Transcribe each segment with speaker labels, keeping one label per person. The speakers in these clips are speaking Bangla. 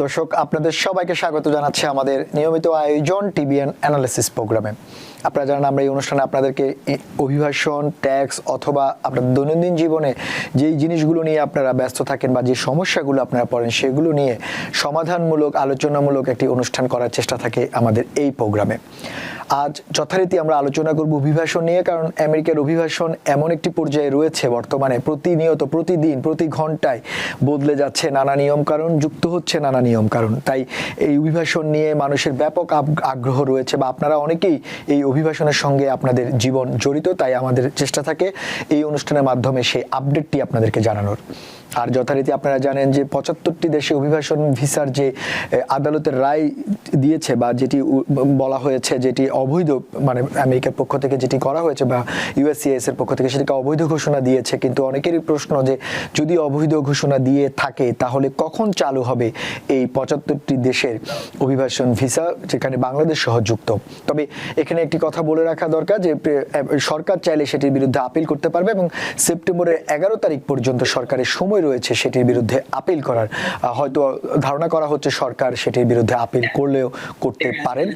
Speaker 1: দর্শক, আপনাদের সবাইকে স্বাগত জানাচ্ছি আমাদের নিয়মিত আয়োজন টিবিএন অ্যানালিসিস প্রোগ্রামে। আপনারা জানেন আমরা এই অনুষ্ঠানে আপনাদেরকে অভিবাসন, ট্যাক্স অথবা আপনাদের দৈনন্দিন জীবনে যেই জিনিসগুলো নিয়ে আপনারা ব্যস্ত থাকেন বা যে সমস্যাগুলো আপনারা পড়েন সেগুলো নিয়ে সমাধানমূলক, আলোচনামূলক একটি অনুষ্ঠান করার চেষ্টা থাকে আমাদের এই প্রোগ্রামে। আজ যথারীতি আমরা আলোচনা করব অভিবাসন নিয়ে, কারণ আমেরিকার অভিবাসন এমন একটি পর্যায়ে রয়েছে বর্তমানে প্রতিনিয়ত, প্রতিদিন, প্রতি ঘন্টায় বদলে যাচ্ছে নানা নিয়মকানুন, যুক্ত হচ্ছে নানা নিয়মকানুন। তাই এই অভিবাসন নিয়ে মানুষের ব্যাপক আগ্রহ রয়েছে বা আপনারা অনেকেই এই অভিবাসনের সঙ্গে আপনাদের জীবন জড়িত। তাই আমাদের চেষ্টা থাকে এই অনুষ্ঠানের মাধ্যমে সেই আপডেটটি আপনাদেরকে জানানোর। আর যথারীতি আপনারা জানেন যে ৭৫টি দেশে অভিবাসন ভিসার যে আদালতের রায় দিয়েছে বা যেটি বলা হয়েছে যেটি অবৈধ, মানে আমেরিকার পক্ষ থেকে যেটি করা হয়েছে বা ইউএসসিআইএস এর পক্ষ থেকে সেটাকে অবৈধ ঘোষণা দিয়েছে। কিন্তু অনেকেরই প্রশ্ন যে যদি অবৈধ ঘোষণা দিয়ে থাকে তাহলে কখন চালু হবে এই ৭৫টি দেশের অভিবাসন ভিসা, যেখানে বাংলাদেশ সহ যুক্ত। তবে এখানে একটি কথা বলে রাখা দরকার যে সরকার চাইলে সেটির বিরুদ্ধে আপিল করতে পারবে এবং সেপ্টেম্বরের ১১ তারিখ পর্যন্ত সরকারের সময় রয়েছে সেটির বিরুদ্ধে আপিল করার। হয়তো ধারণা করা হচ্ছে সরকার সেটির বিরুদ্ধে আপিল করলেও করতে পারেন,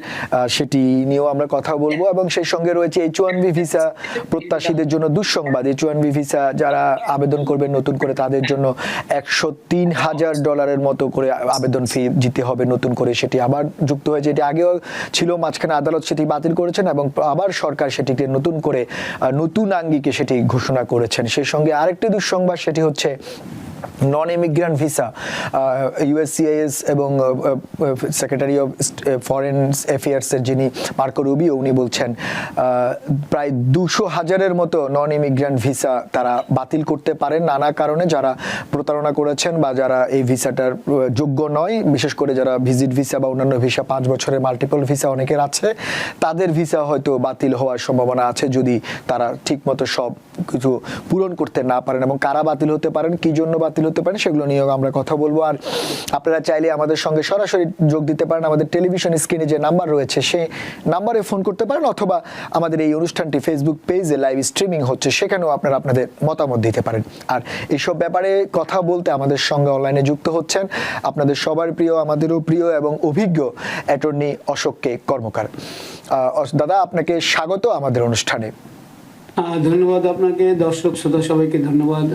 Speaker 1: সেটি নিয়েও আমরা কথা বলবো। এবং সেই সঙ্গে রয়েছে H1B ভিসা প্রত্যাশীদের জন্য দুঃসংবাদ। H1B ভিসা যারা আবেদন করবেন নতুন করে তাদের জন্য $103,000 মতো করে আবেদন ফি দিতে হবে নতুন করে। সেটি আবার যুক্ত হয়েছে, এটি আগেও ছিল, মাঝখানে আদালত সেটি বাতিল করেছেন এবং আবার সরকার সেটিকে নতুন করে নতুন আঙ্গিকে সেটি ঘোষণা করেছেন। সেই সঙ্গে আরেকটি দুঃসংবাদ, সেটি হচ্ছে নন ইমিগ্রান্ট ভিসা। ইউএসসিআইএস এবং সেক্রেটারি অফ ফরেন অ্যাফেয়ার্সের যিনি মার্কো রুবিও, উনি বলছেন প্রায় ২০০,০০০-এর মতো নন ইমিগ্রান্ট ভিসা তারা বাতিল করতে পারেন নানা কারণে। যারা প্রতারণা করেছেন বা যারা এই ভিসাটার যোগ্য নয়, বিশেষ করে যারা ভিজিট ভিসা বা অন্যান্য ভিসা ৫ বছরের মাল্টিপল ভিসা অনেকের আছে, তাদের ভিসা হয়তো বাতিল হওয়ার সম্ভাবনা আছে যদি তারা ঠিকমতো সব কিছু পূরণ করতে না পারেন। এবং কারা বাতিল হতে পারেন, কি জন্য বাতিল হতে পারেন, সেগুলো নিয়েও আমরা কথা বলবো। আর আপনারা চাইলে আমাদের সঙ্গে সরাসরি যোগ দিতে পারেন। আমাদের টেলিভিশন স্ক্রিনে যে নাম্বার রয়েছে সেই নাম্বারে ফোন করতে পারেন, অথবা আমাদের এই অনুষ্ঠানটি ফেসবুক পেজে লাইভ স্ট্রিমিং হচ্ছে, সেখানেও আপনারা আপনাদের মতামত দিতে পারেন। আর এইসব ব্যাপারে কথা বলতে আমাদের সঙ্গে অনলাইনে যুক্ত হচ্ছেন আপনাদের সবার প্রিয়, আমাদেরও প্রিয় এবং অভিজ্ঞ অ্যাটর্নি অশোক কে কর্মকার। দাদা, আপনাকে স্বাগত আমাদের অনুষ্ঠানে।
Speaker 2: ধন্যবাদ আপনাকে, দর্শক শ্রোতা সবাইকে ধন্যবাদ।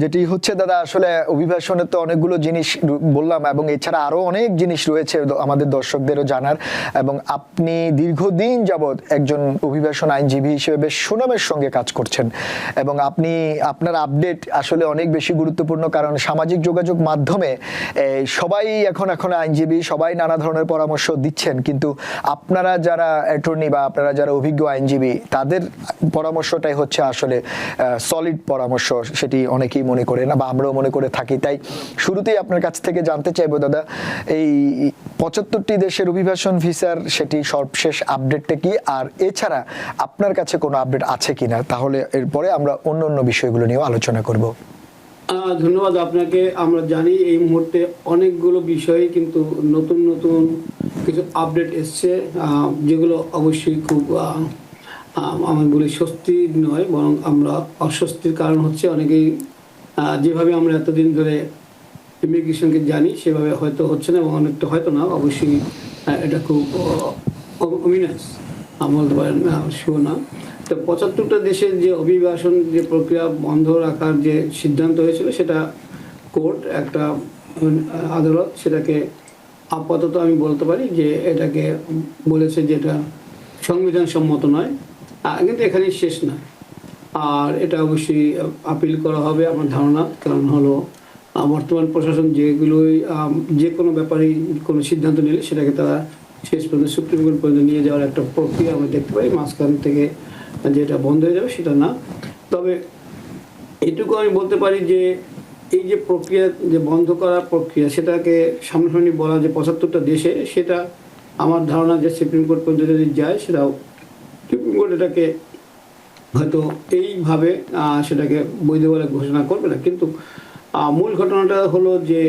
Speaker 1: যেটি হচ্ছে দাদা, আসলে অভিবাসনের তো অনেকগুলো জিনিস বললাম এবং এছাড়া আরো অনেক জিনিস রয়েছে আমাদের দর্শকদেরও জানার। এবং আপনি দীর্ঘদিন যাবৎ একজন অভিবাসন আইনজীবী হিসেবে বেশ সুনামের সঙ্গে কাজ করছেন এবং আপনার আপডেট আসলে অনেক বেশি গুরুত্বপূর্ণ, কারণ সামাজিক যোগাযোগ মাধ্যমে সবাই এখন আইনজীবী, সবাই নানা ধরনের পরামর্শ দিচ্ছেন, কিন্তু আপনারা যারা অ্যাটর্নি বা আপনারা যারা অভিজ্ঞ আইনজীবী, তাদের পরামর্শটাই হচ্ছে আসলে সলিড পরামর্শ, সেটি অনেকেই মনে করে না বা আমরাও মনে করে থাকি। তাই শুরুতেই আপনার কাছ থেকে জানতে চাইবো দাদা, এই ৭৫টি দেশের অভিবাসন ভিসার সেটি সর্বশেষ আপডেটটা কি, আর এছাড়া আপনার কাছে কোনো আপডেট আছে কিনা, তাহলে এরপরে আমরা অন্য বিষয়গুলো নিয়েও আলোচনা করব।
Speaker 2: ধন্যবাদ আপনাকে। আমরা জানি এই মুহূর্তে অনেকগুলো বিষয়ে কিন্তু নতুন কিছু আপডেট এসছে, যেগুলো অবশ্যই খুব আমি বলি স্বস্তি নয়, বরং আমরা অস্বস্তির কারণ হচ্ছে অনেকেই যেভাবে আমরা এতদিন ধরে ইমিগ্রেশনকে জানি সেভাবে হয়তো হচ্ছে না, এবং অনেকটা হয়তো না, অবশ্যই এটা খুব অমিনাস বলতে পারেন, শিওর না। তো ৭৫টা দেশের যে অভিবাসন যে প্রক্রিয়া বন্ধ রাখার যে সিদ্ধান্ত হয়েছিল, সেটা কোর্ট, একটা আদালত সেটাকে আপাতত আমি বলতে পারি যে এটাকে বলেছে যে এটা সংবিধান সম্মত নয়, কিন্তু এখানেই শেষ না। আর এটা অবশ্যই আপিল করা হবে আমার ধারণা, কারণ হলো বর্তমান প্রশাসন যেগুলোই যে কোনো ব্যাপারেই কোনো সিদ্ধান্ত নিলে সেটাকে তারা শেষ পর্যন্ত সুপ্রিম কোর্ট পর্যন্ত নিয়ে যাওয়ার একটা প্রক্রিয়া আমরা দেখতে পাই। মাঝখান থেকে যেটা বন্ধ হয়ে যাবে সেটা না। তবে এটুকু আমি বলতে পারি যে এই যে প্রক্রিয়া, যে বন্ধ করার প্রক্রিয়া, সেটাকে সামনাসামনি বলা যে ৭৫টা দেশে, সেটা আমার ধারণা যে সুপ্রিম কোর্ট পর্যন্ত যদি যায়, সেটাও সুপ্রিম কোর্ট এটাকে হয়তো এইভাবে সেটাকে বৈধ বলে ঘোষণা করবে না। কিন্তু মূল ঘটনাটা হলো যে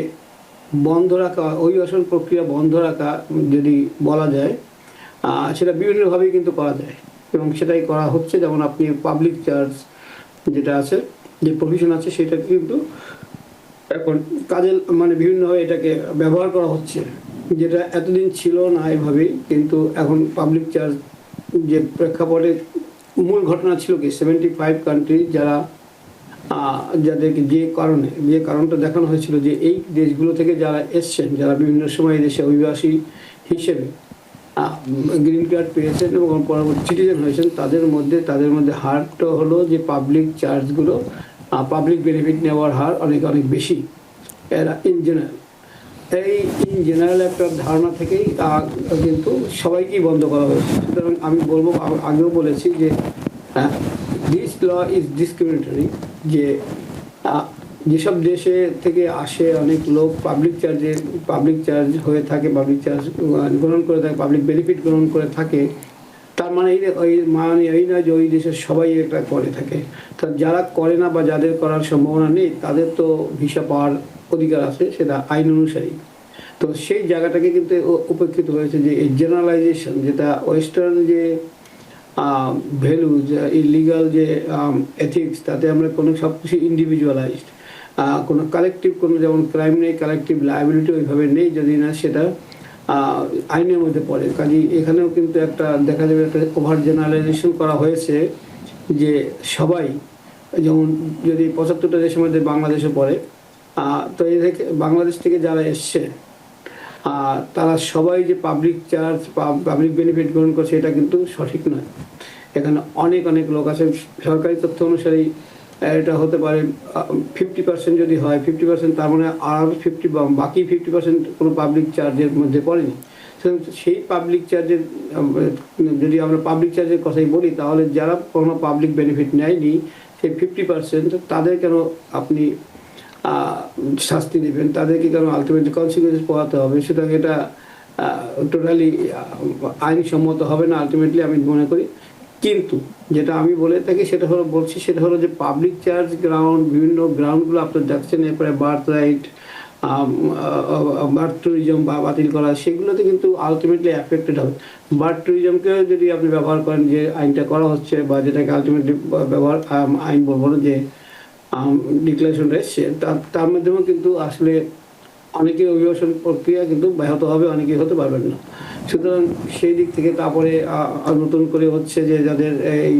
Speaker 2: বন্ধ রাখা, অভিবাসন প্রক্রিয়া বন্ধ রাখা যদি বলা যায়, সেটা বিভিন্নভাবেই কিন্তু করা যায় এবং সেটাই করা হচ্ছে। যেমন আপনি পাবলিক চার্জ যেটা আছে, যে প্রভিশন আছে, সেটা কিন্তু এখন কাজে মানে বিভিন্নভাবে এটাকে ব্যবহার করা হচ্ছে, যেটা এতদিন ছিল না এভাবেই। কিন্তু এখন পাবলিক চার্জ যে প্রেক্ষাপটে মূল ঘটনা ছিল কি 75 কান্ট্রি যারা যাদেরকে যে কারণটা দেখানো হয়েছিল যে এই দেশগুলো থেকে যারা এসছেন, যারা বিভিন্ন সময় এই দেশে অভিবাসী হিসেবে গ্রিন কার্ড পেয়েছেন এবং পরবর্তী সিটিজেন হয়েছেন, তাদের মধ্যে হারটা হলো যে পাবলিক চার্জগুলো, পাবলিক বেনিফিট নেওয়ার হার অনেক অনেক বেশি এরা ইন জেনারেল একটা ধারণা থেকেই কিন্তু সবাইকেই বন্ধ করা হয়েছে। সুতরাং আমি বলবো, আগেও বলেছি যে দিস ল ইজ ডিসক্রিমিনেটরি, যে যেসব দেশে থেকে আসে অনেক লোক পাবলিক চার্জ হয়ে থাকে, পাবলিক চার্জ গ্রহণ করে থাকে, পাবলিক বেনিফিট গ্রহণ করে থাকে, তার মানে এই নয় যে ওই দেশের সবাই এটা করে থাকে। তা যারা করে না বা যাদের করার সম্ভাবনা নেই তাদের তো ভিসা পাওয়ার অধিকার আছে, সেটা আইন অনুসারী। তো সেই জায়গাটাকে কিন্তু উপেক্ষিত হয়েছে যে এই জেনারেলাইজেশন, যেটা ওয়েস্টার্ন যে ভ্যালুজ, ইলিগাল যে এথিক্স, তাতে আমরা কোনো সব কিছু ইন্ডিভিজুয়ালাইজড, কোনো কালেকটিভ, কোনো যেমন ক্রাইম নেই, কালেকটিভ লায়াবিলিটি ওইভাবে নেই যদি না সেটা আইনের মধ্যে পড়ে। কাজেই এখানেও কিন্তু একটা দেখা যাবে একটা ওভার জেনারেলাইজেশন করা হয়েছে যে সবাই, যেমন যদি 75টা দেশের মধ্যে বাংলাদেশে পড়ে, তো এই থেকে বাংলাদেশ থেকে যারা এসছে তারা সবাই যে পাবলিক চার্জ পাবলিক বেনিফিট গ্রহণ করছে এটা কিন্তু সঠিক নয়। এখানে অনেক অনেক লোক আছে, সরকারি তথ্য অনুসারে এটা হতে পারে 50% যদি হয়, 50%, তার মানে আর বাকি 50% কোনো পাবলিক চার্জের মধ্যে পড়েনি। সেই পাবলিক চার্জের, যদি আমরা পাবলিক চার্জের কথাই বলি, তাহলে যারা কোনো পাবলিক বেনিফিট নেয়নি সেই 50%, তাদের কেন আপনি শাস্তি দেবেন, তাদেরকে কেন আলটিমেটলি কনসিকুয়েন্স পোহাতে হবে? সুতরাং এটা টোটালি আইনসম্মত হবে না আলটিমেটলি, আমি মনে করি। কিন্তু যেটা আমি বলে থাকি সেটা হলো যে পাবলিক চার্জ গ্রাউন্ড, বিভিন্ন গ্রাউন্ডগুলো আপনার দেখছেন, এরপরে বার্থ রাইট, বার্থ ট্যুরিজম বা বাতিল করা, সেগুলোতে কিন্তু আলটিমেটলি এফেক্টেড হবে। বার্থ ট্যুরিজমকেও যদি আপনি ব্যবহার করেন, যে আইনটা করা হচ্ছে বা যেটাকে আলটিমেটলি ব্যবহার, আইন বলবো না, যে ডিক্লারেশনটা এসছে, তার মাধ্যমেও কিন্তু আসলে অনেকের অভিবাসন প্রক্রিয়া কিন্তু ব্যাহত হবে, অনেকেই হতে পারবেন না। সুতরাং সেই দিক থেকে তারপরে নতুন করে হচ্ছে যে যাদের এই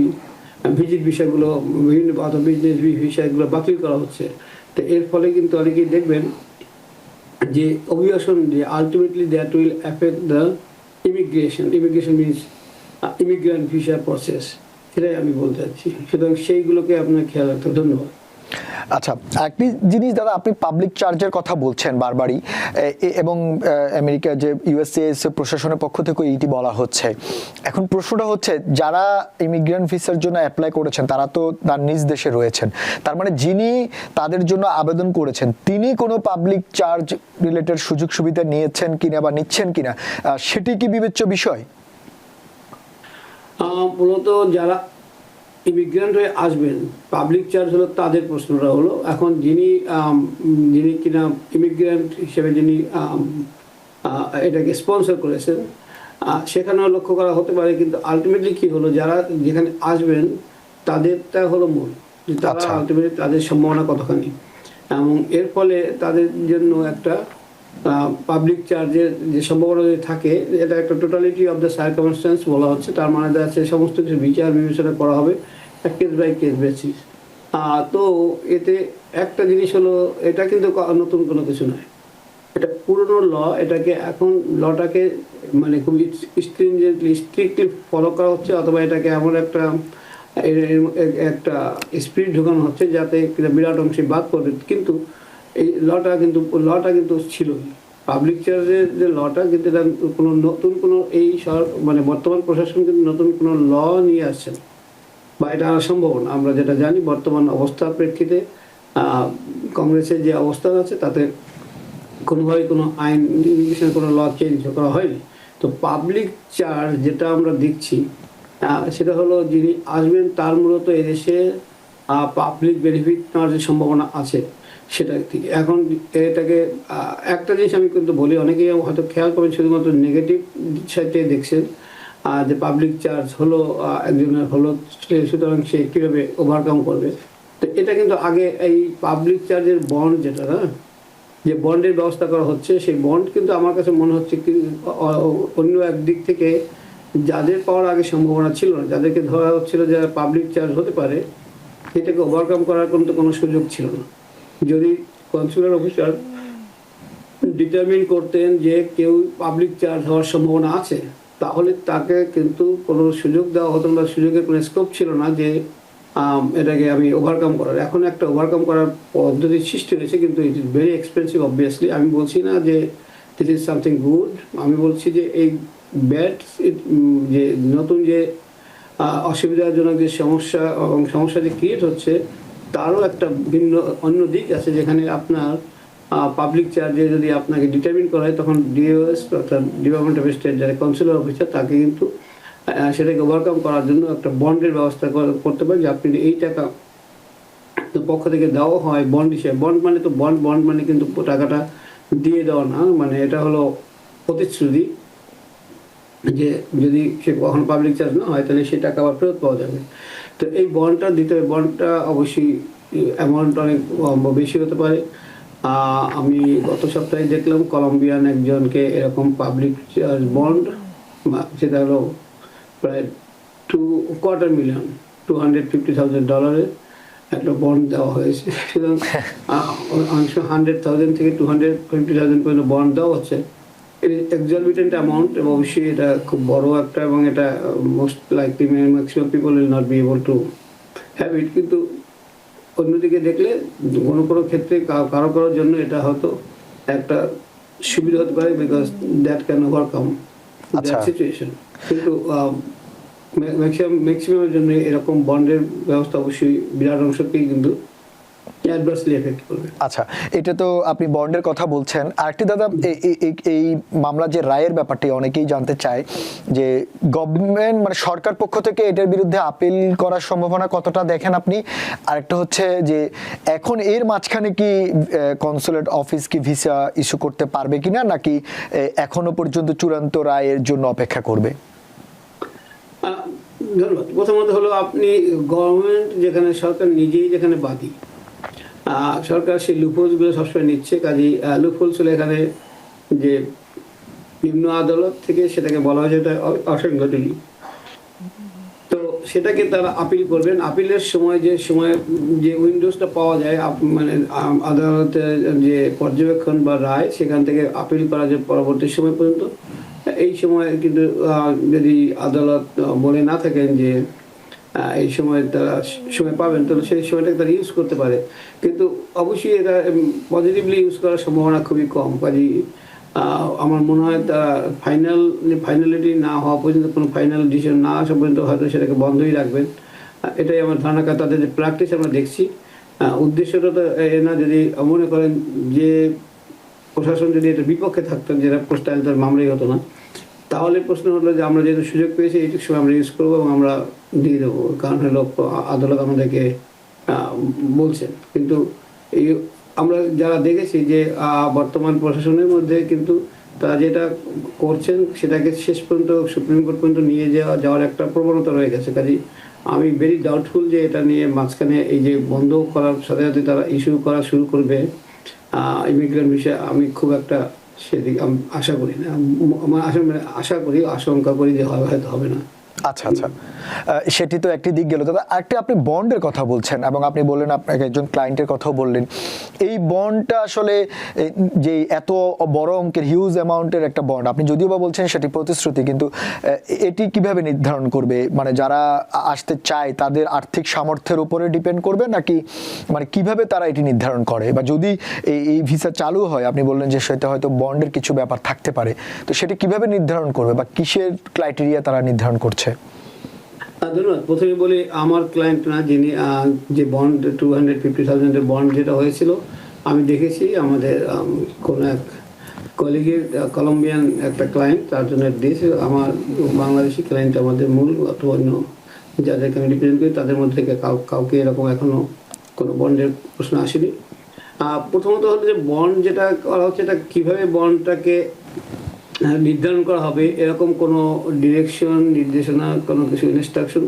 Speaker 2: ভিজিট বিষয়গুলো, বিভিন্ন বিজনেস বিষয়গুলো বাতিল করা হচ্ছে। তো এর ফলে কিন্তু অনেকেই দেখবেন যে অভিবাসন, যে ultimately that will effect the immigration means immigrant visa process, সেটাই আমি বলতে চাচ্ছি। সুতরাং সেইগুলোকে আপনার খেয়াল রাখতে হবে। ধন্যবাদ।
Speaker 1: আচ্ছা, একটি জিনিস দাদা, আপনি পাবলিক চার্জের কথা বলছেন বারবারই, এবং আমেরিকা যে ইউএসএস প্রশাসনের পক্ষ থেকে এইটি বলা হচ্ছে। এখন প্রশ্নটা হচ্ছে, যারা ইমিগ্রেন্ট ভিসার জন্য অ্যাপ্লাই করেছেন তারা তো তার নিজ দেশে রয়েছেন, তার মানে যিনি তাদের জন্য আবেদন করেছেন তিনি কোনো পাবলিক চার্জ রিলেটেড সুযোগ সুবিধা নিয়েছেন কিনা বা নিচ্ছেন কিনা, সেটি কি বিবেচ্য বিষয়?
Speaker 2: মূলত যারা ইমিগ্রেন্ট হয়ে আসবেন, পাবলিক চার্জ হলো তাদের প্রশ্নটা হলো। এখন যিনি কিনা ইমিগ্রেন্ট হিসেবে যিনি এটাকে স্পন্সর করেছেন, সেখানেও লক্ষ্য করা হতে পারে। কিন্তু আলটিমেটলি কি হলো, যারা যেখানে আসবেন তাদেরটা হলো মূল, যে তারা আলটিমেটলি তাদের সম্ভাবনা কতখানি, এবং এর ফলে তাদের জন্য একটা পাবলিক চার্জের যে সম্ভাবনা যদি থাকে, এটা একটা টোটালিটি অফ দ্য সার্কামস্ট্যান্স বলা হচ্ছে। তার মানে আছে সমস্ত কিছু বিচার বিবেচনা করা হবে কেস বাই কেস বেসিস। তো এতে একটা জিনিস হলো, এটা কিন্তু নতুন কোনো কিছু নয়, এটা পুরনো ল। এটাকে এখন লটাকে মানে খুব স্ট্রিক্টলি ফলো করা হচ্ছে, অথবা এটাকে এমন একটা স্পিরিট ঢোকানো হচ্ছে যাতে বিরাট অংশে বাদ পড়বে। কিন্তু এই লটা কিন্তু ছিল পাবলিক চার্জের যে লটা, কিন্তু এটা কোনো নতুন কোনো মানে বর্তমান প্রশাসন কিন্তু নতুন কোনো ল নিয়ে আসছেন বা এটা সম্ভব না। আমরা যেটা জানি বর্তমান অবস্থার প্রেক্ষিতে কংগ্রেসের যে অবস্থান আছে তাতে কোনোভাবেই কোনো আইন ইমিগ্রেশনের কোনো ল চেঞ্জ করা হয়নি। তো পাবলিক চার্জ যেটা আমরা দেখছি সেটা হলো, যিনি আসবেন তার মূলত এদেশে পাবলিক বেনিফিট নেওয়ার যে সম্ভাবনা আছে সেটা থেকে। এখন এটাকে একটা জিনিস আমি কিন্তু বলি, অনেকেই হয়তো খেয়াল করেন শুধুমাত্র নেগেটিভ সাইডে দেখছেন, যে পাবলিক চার্জ হলো একজনের হলো, সুতরাং সে কীভাবে ওভারকাম করবে। তো এটা কিন্তু আগে এই পাবলিক চার্জের বন্ড যেটা না, যে বন্ডের ব্যবস্থা করা হচ্ছে, সেই বন্ড কিন্তু আমার কাছে মনে হচ্ছে কি অন্য একদিক থেকে যাদের পাওয়ার আগে সম্ভাবনা ছিল না, যাদেরকে ধরা হচ্ছিল যে পাবলিক চার্জ হতে পারে, এটাকে ওভারকাম করার কিন্তু কোনো সুযোগ ছিল না। যদি কনসুলার অফিসার ডিটারমিন করতেন যে কেউ পাবলিক চার্জ হওয়ার সম্ভাবনা আছে, তাহলে তাকে কিন্তু কোনো সুযোগ দেওয়া হতো না, সুযোগের কোনো স্কোপ ছিল না যে এটাকে আমি ওভারকাম করার। এখন একটা ওভারকাম করার পদ্ধতি সৃষ্টি হয়েছে, কিন্তু it is very expensive obviously. আমি বলছি না যে দিস ইজ সামথিং গুড, আমি বলছি যে এই ব্যাড যে নতুন যে অসুবিধাজনক যে সমস্যা এবং সমস্যা যে ক্রিয়েট হচ্ছে, তারও একটা ভিন্ন অন্য দিক আছে, যেখানে আপনার পাবলিক চার্জে যদি আপনাকে ডিটারমিন করা হয়, তখন ডিওএস অর্থাৎ ডিপার্টমেন্ট অফ স্টেট যারা কনসুলার অফিসার, তাকে কিন্তু সেটাকে ওভারকাম করার জন্য একটা বন্ডের ব্যবস্থা করতে পারেন, যে আপনি এই টাকা পক্ষ থেকে দেওয়া হয় বন্ড হিসেবে। বন্ড মানে তো বন্ড মানে কিন্তু টাকাটা দিয়ে দেওয়া না, মানে এটা হলো প্রতিশ্রুতি যে যদি সে কখনো পাবলিক চার্জ না হয়, তাহলে সে টাকা আবার ফেরত পাওয়া যাবে। তো এই বন্ডটা দিতে হবে। বন্ডটা অবশ্যই অ্যামাউন্ট অনেক বেশি হতে পারে। আমি গত সপ্তাহে দেখলাম কলম্বিয়ান একজনকে এরকম পাবলিক চার্জ বন্ড, সেটা হলো প্রায় $250,000 $250,000 একটা বন্ড দেওয়া হয়েছে। সুতরাং 100,000 থেকে 250,000 পর্যন্ত বন্ড দেওয়া হচ্ছে। এক্সরবিটেন্ট অ্যামাউন্ট, এবং অবশ্যই এটা খুব বড় একটা, এবং এটা most likely maximum people will not be able to have it. কিন্তু অন্যদিকে দেখলে কোনো ক্ষেত্রে কারোর জন্য এটা হয়তো একটা সুবিধা হতে পারে, because that can overcome that situation. কিন্তু ম্যাক্সিমামের জন্য এরকম বন্ডের ব্যবস্থা অবশ্যই বিরাট অংশকেই কিন্তু অ্যাডভার্সলি এফেক্ট করবে।
Speaker 1: আচ্ছা, এটা তো আপনি বন্ডের কথা বলছেন। আরেকটি দাদা, এই মামলার যে রায়ের ব্যাপারটি অনেকেই জানতে চায় যে গভর্নমেন্ট মানে সরকার পক্ষ থেকে এটার বিরুদ্ধে আপিল করার সম্ভাবনা কতটা দেখেন আপনি? আরেকটা হচ্ছে যে এখন এর মাঝখানে কি কনসুলেট অফিস কি ভিসা ইস্যু করতে পারবে কিনা, নাকি এখনো পর্যন্ত চূড়ান্ত রায়ের জন্য অপেক্ষা করবে?
Speaker 2: ধন্যবাদ। প্রথমত হলো, আপনি গভর্নমেন্ট যেখানে, সরকার নিজেই যেখানে বাদী, সরকার সেই লুপহোলসগুলো সবসময় নিচ্ছে। কাজেই লুপহোলস হলো এখানে যে নিম্ন আদালত থেকে সেটাকে বলা হয় যেটা অসাংগঠনিক, তো সেটাকে তারা আপিল করবেন। আপিলের সময় যে উইন্ডোজটা পাওয়া যায়, মানে আদালতের যে পর্যবেক্ষণ বা রায়, সেখান থেকে আপিল করা যায় পরবর্তী সময় পর্যন্ত। এই সময় কিন্তু যদি আদালত বলে না থাকেন যে এই সময় তারা সময় পাবেন, তাহলে সেই সময়টাকে তারা ইউজ করতে পারে। কিন্তু অবশ্যই এটা পজিটিভলি ইউজ করার সম্ভাবনা খুবই কম। কাজেই আমার মনে হয় তারা ফাইনালিটি না হওয়া পর্যন্ত, কোনো ফাইনাল ডিসিশন না আসা পর্যন্ত হয়তো সেটাকে বন্ধই রাখবেন। এটাই আমার ধারণা। তাদের যে প্র্যাকটিস আমরা দেখছি, উদ্দেশ্যটা তো এ না, যদি মনে করেন যে প্রশাসন যদি এটা বিপক্ষে থাকতেন, যেটা পোস্টাইল, তার মামলাই হতো না, তাহলে প্রশ্ন হলো যে আমরা যেহেতু সুযোগ পেয়েছি, এইটুকু সময় আমরা ইউজ করবো এবং আমরা দিয়ে দেবো, কারণ হলো আদালত আমাদেরকে বলছেন। কিন্তু এই আমরা যারা দেখেছি যে বর্তমান প্রশাসনের মধ্যে কিন্তু তারা যেটা করছেন সেটাকে শেষ পর্যন্ত সুপ্রিম কোর্ট পর্যন্ত নিয়ে যাওয়ার একটা প্রবণতা রয়ে গেছে। কাজেই আমি ভেরি ডাউটফুল যে এটা নিয়ে মাঝখানে এই যে বন্ধ করার সাথে সাথে তারা ইস্যু করা শুরু করবে ইমিগ্রেন্ট বিষয়ে, আমি খুব একটা সেদিকে আমি আশা করি না। আমার আশঙ্কা করি যে হয়তো হবে না।
Speaker 1: আচ্ছা, সেটি তো একটি দিক গেল। দাদা, আরেকটি আপনি বন্ডের কথা বলছেন, এবং আপনি বললেন আপনাকে একজন ক্লায়েন্টের কথাও বললেন। এই বন্ডটা আসলে যে এত বড় অঙ্কের হিউজ অ্যামাউন্টের একটা বন্ড, আপনি যদিও বা বলছেন সেটি প্রতিশ্রুতি, কিন্তু এটি কিভাবে নির্ধারণ করবে? মানে যারা আসতে চায় তাদের আর্থিক সামর্থ্যের উপরে ডিপেন্ড করবে, নাকি মানে কিভাবে তারা এটি নির্ধারণ করে? বা যদি এই ভিসা চালু হয়, আপনি বললেন যে সেটা হয়তো বন্ডের কিছু ব্যাপার থাকতে পারে, তো সেটি কিভাবে নির্ধারণ করবে বা কিসের ক্রাইটেরিয়া তারা নির্ধারণ করছে?
Speaker 2: ধন্যবাদ। প্রথমে বলি, আমার ক্লায়েন্ট না, যিনি যে বন্ড 250,000 বন্ড যেটা হয়েছিল, আমি দেখেছি আমাদের কোনো এক কলিগের কলম্বিয়ান একটা ক্লায়েন্ট, তার জন্য দিয়েছে। আমার বাংলাদেশি ক্লায়েন্ট আমাদের মূল, অথবা অন্য যাদেরকে আমি রিপ্রেজেন্ট করি তাদের মধ্যে থেকে কাউকে এরকম এখনো কোনো বন্ডের প্রশ্ন আসেনি। প্রথমত হলো যে বন্ড যেটা করা হচ্ছে, এটা কীভাবে বন্ডটাকে নির্ধারণ করা হবে, এরকম কোনো ডিরেকশন, নির্দেশনা, কোনো কিছু ইনস্ট্রাকশন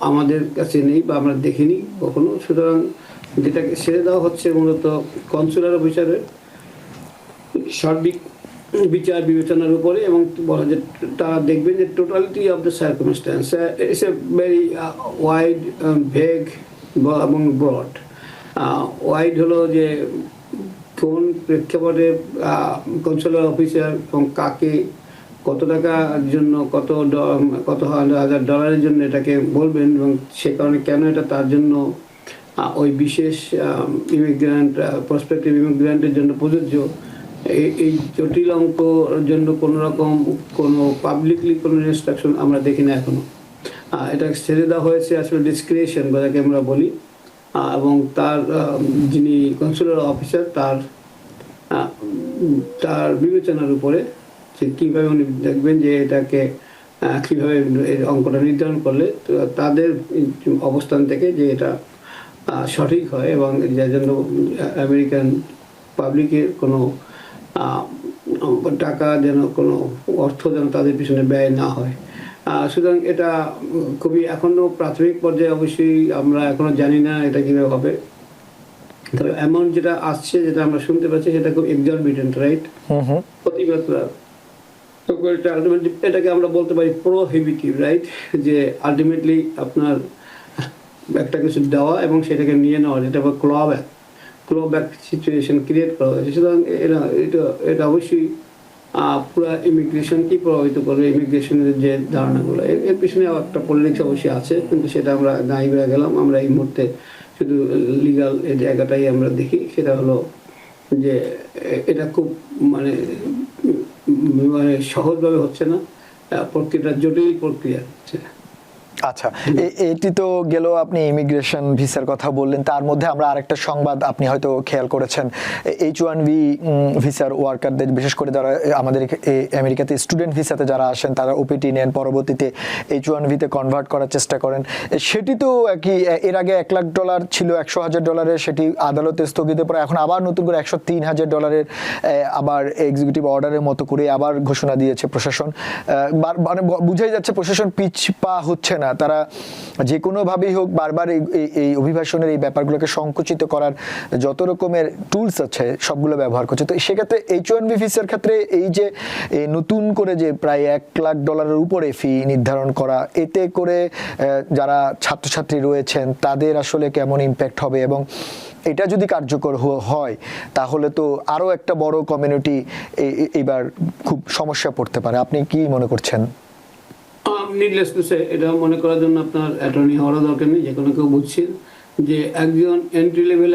Speaker 2: আমাদের কাছে নেই বা আমরা দেখিনি কখনো। সুতরাং যেটাকে ছেড়ে দেওয়া হচ্ছে মূলত কনসুলার অফিসারের সার্বিক বিচার বিবেচনার উপরে, এবং বলা যে তারা দেখবেন যে totality of the circumstance it's a very wide vague এবং ব্রড। ওয়াইড হলো যে কোন প্রেক্ষাপটে কনসুলার অফিসার এবং কাকে কত টাকার জন্য কত হাজার ডলারের জন্য এটাকে বলবেন, এবং সে কারণে কেন এটা তার জন্য ওই বিশেষ ইমিগ্রেন্ট প্রসপেক্টিভ ইমিগ্রেন্টের জন্য প্রযোজ্য, এই জটিল অঙ্কর জন্য কোনো রকম কোনো পাবলিকলি কোনো ইনস্ট্রাকশন আমরা দেখি না এখনো। এটা ছেড়ে দেওয়া হয়েছে আসলে ডিসক্রিপশন যাকে আমরা বলি, এবং তার যিনি কনসুলার অফিসার তার বিবেচনার উপরে যে কীভাবে উনি দেখবেন যে এটাকে কীভাবে অঙ্কটা নির্ধারণ করলে তাদের অবস্থান থেকে যে এটা সঠিক হয়, এবং যার জন্য আমেরিকান পাবলিকের কোনো টাকা যেন কোনো অর্থ যেন তাদের পিছনে ব্যয় না হয়। সুতরাং এটা খুবই এখনও প্রাথমিক পর্যায়ে, অবশ্যই আমরা এখনো জানি না এটা কীভাবে হবে। তবে অ্যামাউন্ট যেটা আসছে, যেটা আমরা শুনতে পাচ্ছি, সেটা খুব এক্সরবিটেন্ট, রাইট? অতিমাত্রা। তো এটাকে আমরা বলতে পারি প্রোহিবিটিভ, রাইট? যে আলটিমেটলি আপনার একটা কিছু দেওয়া এবং সেটাকে নিয়ে নেওয়া, যেটা ক্লব্যাক সিচুয়েশন ক্রিয়েট করা হয়েছে। সুতরাং এটা অবশ্যই পুরো ইমিগ্রেশনকেই প্রভাবিত করবে, ইমিগ্রেশনের যে ধারণাগুলো। এর পিছনে একটা পলিটিক্স অবশ্যই আছে, কিন্তু সেটা আমরা নাই বেড়ে গেলাম। আমরা এই মুহূর্তে শুধু লিগাল এই জায়গাটাই আমরা দেখি। সেটা হলো যে এটা খুব মানে সহজভাবে হচ্ছে না, প্রক্রিয়াটা জটিল প্রক্রিয়া হচ্ছে।
Speaker 1: আচ্ছা, এটি তো গেল আপনি ইমিগ্রেশন ভিসার কথা বললেন। তার মধ্যে আমরা আরেকটা সংবাদ আপনি হয়তো খেয়াল করেছেন, H1B ভিসার ওয়ার্কারদের, বিশেষ করে যারা আমাদের আমেরিকাতে স্টুডেন্ট ভিসাতে যারা আসেন, তারা ওপিটি নেন, পরবর্তীতে H1Bতে কনভার্ট করার চেষ্টা করেন। সেটি তো কি এর আগে $1,00,000 ছিল, $100,000, সেটি আদালতে স্থগিত পড়ে এখন আবার নতুন করে $103,000 আবার এক্সিকিউটিভ অর্ডারের মতো করে আবার ঘোষণা দিয়েছে প্রশাসন। মানে বুঝাই যাচ্ছে প্রশাসন পিছপা হচ্ছে না, তারা যে কোনোভাবেই হোক বারবার এই অভিবাসনের এই ব্যাপারগুলোকে সংকুচিত করার যত রকমের টুলস আছে সবগুলো ব্যবহার করছে। তো সেক্ষেত্রে H1B ভিসার ক্ষেত্রে এই যে নতুন করে যে প্রায় $1,00,000 উপরে ফি নির্ধারণ করা, এতে করে যারা ছাত্রছাত্রী রয়েছেন তাদের আসলে কেমন ইম্প্যাক্ট হবে, এবং এটা যদি কার্যকর হয় তাহলে তো আরো একটা বড় কমিউনিটি এবার খুব সমস্যা পড়তে পারে। আপনি কি মনে করছেন?
Speaker 2: নিডলেস টু সে, এটা মনে করার জন্য আপনার অ্যাটর্নি হওয়ার দরকার নেই। যে কোনো কেউ বুঝছেন যে একজন এন্ট্রি লেভেল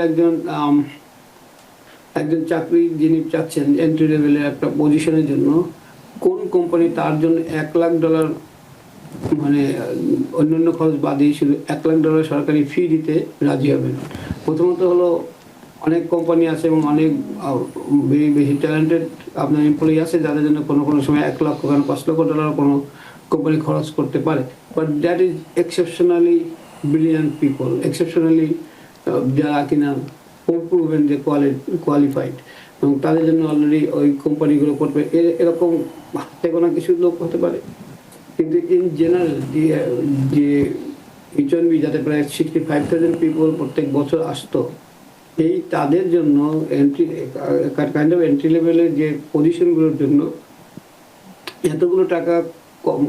Speaker 2: একজন চাকরি যিনি চাচ্ছেন এন্ট্রি লেভেলের একটা পজিশনের জন্য, কোন কোম্পানি তার জন্য $1,00,000 মানে অন্যান্য খরচ বাদে শুধু $1,00,000 সরকারি ফি দিতে রাজি হবেন? প্রথমত হলো অনেক কোম্পানি আছে এবং অনেক বেশি ট্যালেন্টেড আপনার এমপ্লয়ি আছে যাদের জন্য কোনো সময় $1,00,000 $5,00,000 কোনো কোম্পানি খরচ করতে পারে। But that is exceptionally brilliant people, exceptionally যারা কিনা প্রুভেন যে কোয়ালিফাইড, এবং তাদের জন্য অলরেডি ওই কোম্পানিগুলো করবে। এরকম হাতে গোনা কিছু লোক হতে পারে। কিন্তু ইন জেনারেল যে H1B যাতে প্রায় 65,000 পিপল প্রত্যেক বছর আসতো, এই তাদের জন্য এন্ট্রি লেভেলের যে পজিশনগুলোর জন্য এতগুলো টাকা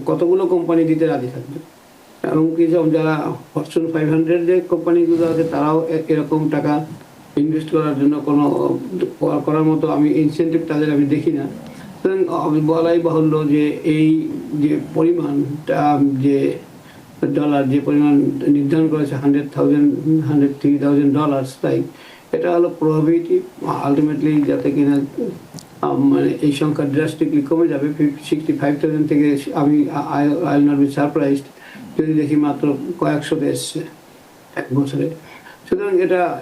Speaker 2: কতগুলো কোম্পানি দিতে রাজি থাকবে? এবং কিছু যারা ফরচুন 500 যে কোম্পানিগুলো আছে তারাও এরকম টাকা ইনভেস্ট করার জন্য কোনো করার মতো আমি ইনসেন্টিভ তাদের আমি দেখি না। সুতরাং আমি বলাই বাহুল্য যে এই যে পরিমাণটা যে ডলার যে পরিমাণ নির্ধারণ করেছে $103,000, তাই এটা হলো প্রভাবিটিভ। আলটিমেটলি যাতে কিনা মানে এই সংখ্যা ড্রাস্টিকলি কমে যাবে 65,000 থেকে। আমি আই নট বি সারপ্রাইজড যদি দেখি মাত্র কয়েকশোতে এসছে এক বছরে। সুতরাং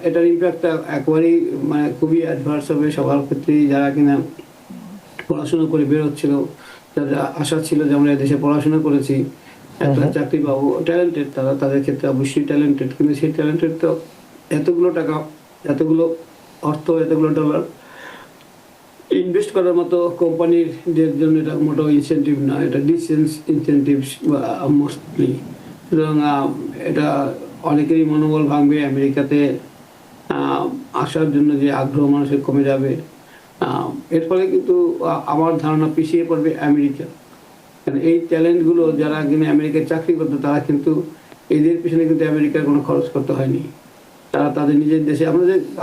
Speaker 2: এটার ইম্প্যাক্টটা একবারেই মানে খুবই অ্যাডভার্স হবে সবার ক্ষেত্রেই। যারা কিনা পড়াশোনা করে বেরোচ্ছিল, যাদের আশা ছিল যে আমরা দেশে পড়াশোনা করেছি, একটা চাকরি পাবো, ট্যালেন্টেড তাদের ক্ষেত্রে অবশ্যই ট্যালেন্টেড, কিন্তু সেই ট্যালেন্টেড তো এতগুলো টাকা, এতগুলো অর্থ, এতগুলো ডলার ইনভেস্ট করার মতো কোম্পানিদের জন্য এটা মোটো ইনসেন্টিভ না, এটা ডিসেন্স ইনসেন্টিভ মোস্টলি। সুতরাং এটা অনেকেরই মনোবল ভাঙবে, আমেরিকাতে আসার জন্য যে আগ্রহ মানুষের কমে যাবে। এর ফলে কিন্তু আমার ধারণা পিছিয়ে পড়বে আমেরিকা। কারণ এই ট্যালেন্টগুলো যারা কিনা আমেরিকায় চাকরি করতো তারা কিন্তু এদের পিছনে কিন্তু আমেরিকার কোনো খরচ করতে হয়নি। তারা তাদের নিজের দেশে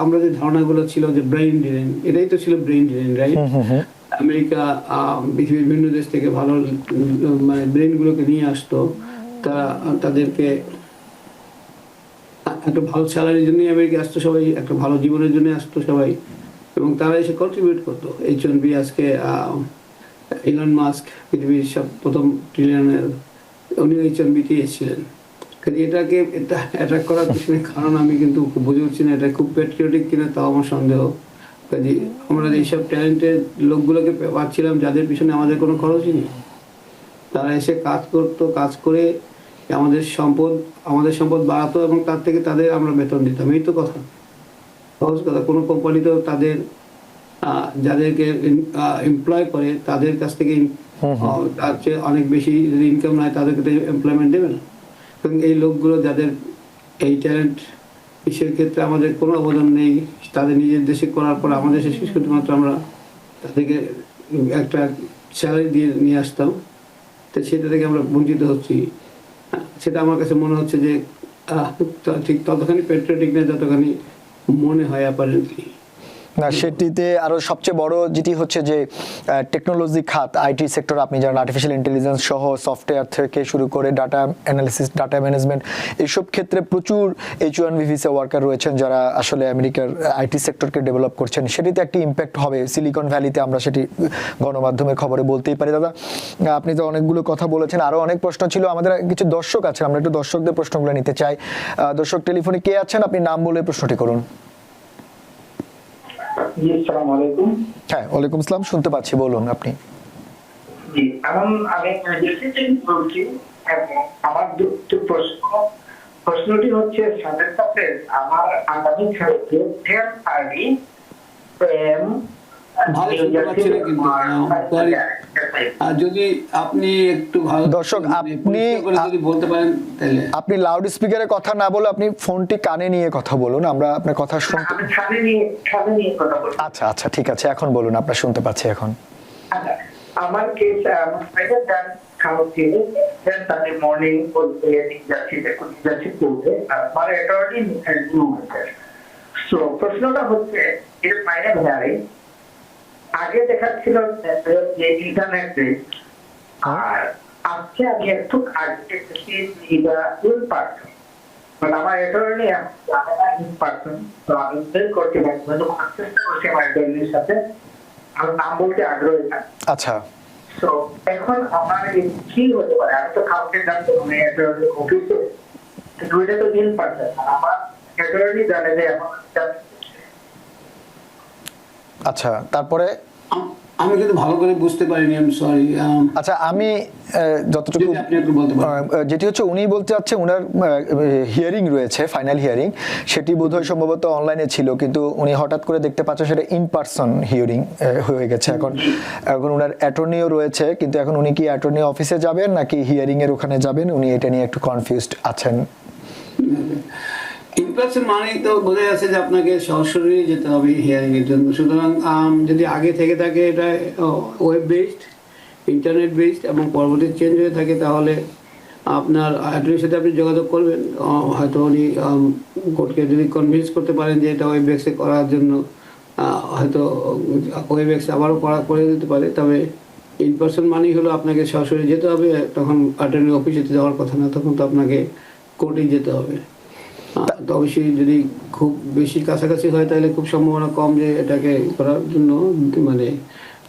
Speaker 2: আমরা যে ধারণাগুলো ছিল যে ব্রেইন ড্রেন, এটাই তো ছিল ব্রেইন ড্রেন, রাইট? আমেরিকা পৃথিবীর বিভিন্ন দেশ থেকে ভালো মানে ব্রেইন গুলোকে নিয়ে আসতো, তারা তাদেরকে একটা ভালো স্যালারির জন্য আমেরিকা আসতো সবাই, একটা ভালো জীবনের জন্য আসতো সবাই, এবং তারা এসে কন্ট্রিবিউট করতো। H1B আজকে ইলন মাস্ক পৃথিবীর প্রথম ট্রিলিয়নের, উনি H1B-তে এসেছিলেন। এটাকে অ্যাটাক করার পিছনে কারণ আমি কিন্তু বুঝে উঠছি না, এটা খুব প্যাট্রিয়টিক কিনা তাও আমার সন্দেহ। কাজে আমরা এইসব ট্যালেন্টেড লোকগুলোকে পাচ্ছিলাম যাদের পিছনে আমাদের কোনো খরচই নেই। তারা এসে কাজ করতো, কাজ করে আমাদের সম্পদ বাড়াতো এবং তার থেকে তাদের আমরা বেতন দিতাম। এই তো কথা, সহজ কথা। কোনো কোম্পানিতেও তাদের যাদেরকে এমপ্লয় করে তাদের কাছ থেকে তার চেয়ে অনেক বেশি যদি ইনকাম নয় তাদেরকে তো এমপ্লয়মেন্ট দেবে না। এবং এই লোকগুলো যাদের এই ট্যালেন্ট ইসের ক্ষেত্রে আমাদের কোনো অবদান নেই, তাদের নিজের দেশে করার পর আমাদের দেশে শুধুমাত্র আমরা তাদেরকে একটা স্যালারি দিয়ে নিয়ে আসতাম, তো সেটা থেকে আমরা বঞ্চিত হচ্ছি। সেটা আমার কাছে মনে হচ্ছে যে ঠিক ততখানি প্যাট্রিয়টিক না যতখানি মনে হয় অ্যাপারেন্টলি।
Speaker 1: না, সেটিতে আরো সবচেয়ে বড় যেটি হচ্ছে যে টেকনোলজি খাত, আইটি সেক্টর, আপনি জানেন আর্টিফিশিয়াল ইন্টেলিজেন্স সহ সফটওয়্যার থেকে শুরু করে ডাটা অ্যানালিসিস, ডাটা ম্যানেজমেন্ট, এইসব ক্ষেত্রে প্রচুর H1B ভিসা ওয়ার্কার রয়েছেন যারা আসলে আমেরিকার আইটি সেক্টরকে ডেভেলপ করছেন। সেটিতে একটি ইম্প্যাক্ট হবে সিলিকন ভ্যালিতে, আমরা সেটি গণমাধ্যমের খবরে বলতেই পারি। দাদা, আপনি তো অনেকগুলো কথা বলেছেন, আরো অনেক প্রশ্ন ছিল। আমাদের কিছু দর্শক আছেন, আমরা একটু দর্শকদের প্রশ্নগুলো নিতে চাই। দর্শক টেলিফোনে কে আছেন? আপনি নাম বলে প্রশ্নটি করুন।
Speaker 3: জি, আসসালামু আলাইকুম।
Speaker 1: হ্যাঁ, ওয়ালাইকুম আসসালাম, শুনতে পাচ্ছি, বলুন আপনি।
Speaker 3: জি, আমি বলছি এবং আমার দুটো প্রশ্নটি হচ্ছে স্যারের কাছে। আমার আগামী
Speaker 2: যদি আপনি একটু ভালো
Speaker 1: দর্শক,
Speaker 2: যদি বলতে পারেন তাহলে।
Speaker 1: আপনি লাউড স্পিকারে কথা না বলে আপনি ফোনটি কানে নিয়ে কথা বলুন, আমরা আপনার কথা শুনতে।
Speaker 3: আমি সামনে নিয়ে কথা বলছি।
Speaker 1: আচ্ছা আচ্ছা, ঠিক আছে, এখন বলুন, আপনার শুনতে পাচ্ছি এখন।
Speaker 3: আচ্ছা, আমার কেস আমার গান খাওয়া ছিল, দেন তাদের মর্নিং বলতে যাচ্ছি করতে আমার অ্যাটর্নি নিউ হয়েছে। সো প্রশ্নটা হচ্ছে এর মাইনে ভ্যারি আগে দেখাচ্ছিল যে ইন্টারনেটে, আর আজকে আমি একটু আগে দেখতেছি এটা ইন পার্সন। মানে আমার অ্যাটর্নি ইন পার্সন, তো আমি বের করতে পারছি, চেষ্টা করছি আমার অ্যাটর্নির সাথে। আমার নাম বলতে আগ্রহী না।
Speaker 1: আচ্ছা,
Speaker 3: তো এখন আমার কি হতে পারে? আমি তো কাউকে জানতো আমি অ্যাটর্নি অফিসে, দুইটা তো ইন পার্সন, আমার অ্যাটর্নি জানে যে এখন।
Speaker 1: আচ্ছা, তারপরে
Speaker 2: আমি কিন্তু ভালো করে বুঝতে পারিনি, আমি সরি।
Speaker 1: আচ্ছা, আমি যতটুকু যেটি হচ্ছে উনি বলতে চাচ্ছে ওনার হিয়ারিং রয়েছে, ফাইনাল হিয়ারিং, সেটি বোধহয় সম্ভবত অনলাইনে ছিল, কিন্তু উনি হঠাৎ করে দেখতে পাচ্ছেন সেটা ইন পার্সন হিয়ারিং হয়ে গেছে। এখন ওনার অ্যাটর্নিও রয়েছে, কিন্তু এখন উনি কি অ্যাটর্নি অফিসে যাবেন নাকি হিয়ারিং এর ওখানে যাবেন, উনি এটা নিয়ে একটু কনফিউজড আছেন।
Speaker 2: ইনপার্সন মানেই তো বোঝা যাচ্ছে যে আপনাকে সরাসরি যেতে হবে হিয়ারিং এর জন্য। সুতরাং যদি আগে থেকে থাকে এটা ওয়েব বেসড, ইন্টারনেট বেসড এবং পরবর্তী চেঞ্জ হয়ে থাকে, তাহলে আপনার অ্যাটর্নির সাথে আপনি যোগাযোগ করবেন। হয়তো উনি কোর্টকে যদি কনভিন্স করতে পারেন যে এটা ওয়েব বেসে করার জন্য, হয়তো ওয়েব বেস আবারও করে দিতে পারে। তবে ইনপার্সন মানেই হলো আপনাকে সরাসরি যেতে হবে, তখন অ্যাটর্নি অফিসে যাওয়ার কথা না, তখন তো আপনাকে কোর্টেই যেতে হবে। তো অবশ্যই যদি খুব বেশি কাছাকাছি হয় তাহলে খুব সম্ভাবনা কম যে এটাকে করার জন্য মানে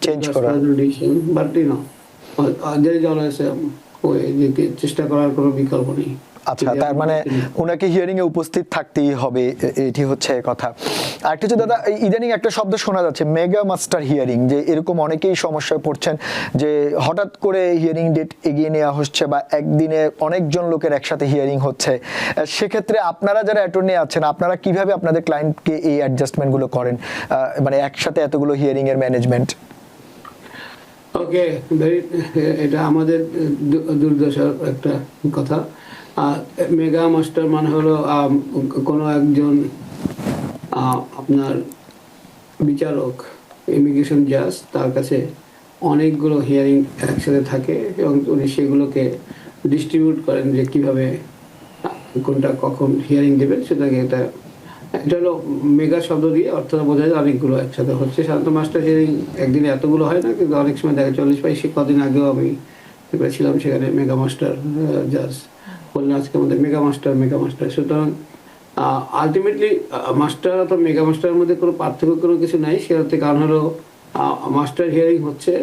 Speaker 1: চেঞ্জ করার,
Speaker 2: বাট না চেষ্টা করার কোনো বিকল্প নেই।
Speaker 1: আচ্ছা, তার মানে ওনাকে হিয়ারিং এ উপস্থিত থাকতেই হবে, এটি হচ্ছে কথা। আর একটা হচ্ছে দাদা, ইদানিং একটা শব্দ শোনা যাচ্ছে মেগা মাস্টার হিয়ারিং, যে এরকম অনেকেই সমস্যায় পড়ছেন যে হঠাৎ করে হিয়ারিং ডেট এগিয়ে নেওয়া হচ্ছে বা একদিনে অনেকজন লোকের একসাথে হিয়ারিং হচ্ছে। সেক্ষেত্রে আপনারা যারা অ্যাটর্নি আছেন, আপনারা কিভাবে আপনাদের ক্লায়েন্টকে এই অ্যাডজাস্টমেন্ট গুলো করেন, মানে একসাথে এতগুলো হিয়ারিং এর ম্যানেজমেন্ট?
Speaker 2: ওকে, এটা আমাদের দুর্দশার একটা কথা। মেগা মাস্টার মানে হলো কোনো একজন আপনার বিচারক, ইমিগ্রেশন জাজ, তার কাছে অনেকগুলো হিয়ারিং একসাথে থাকে এবং উনি সেগুলোকে ডিস্ট্রিবিউট করেন যে কিভাবে কোনটা কখন হিয়ারিং দেবেন সেটাকে। এটা হলো মেগা শব্দ দিয়ে অর্থটা বোঝা যায় অনেকগুলো একসাথে হচ্ছে। সাধারণত মাস্টার হিয়ারিং একদিনে এতগুলো হয় না, কিন্তু অনেক সময় দেখা 40 সে কদিন আগেও আমি ছিলাম সেখানে মেগা মাস্টার জাজ বললেন আজকে আমাদের মেগা মাস্টার। সুতরাং আলটিমেটলি মাস্টার অথবা মেগা মাস্টারের মধ্যে কোনো পার্থক্য কোনো কিছু নাই। সেটাতে কারণ হলো মাস্টার হিয়ারিং হচ্ছে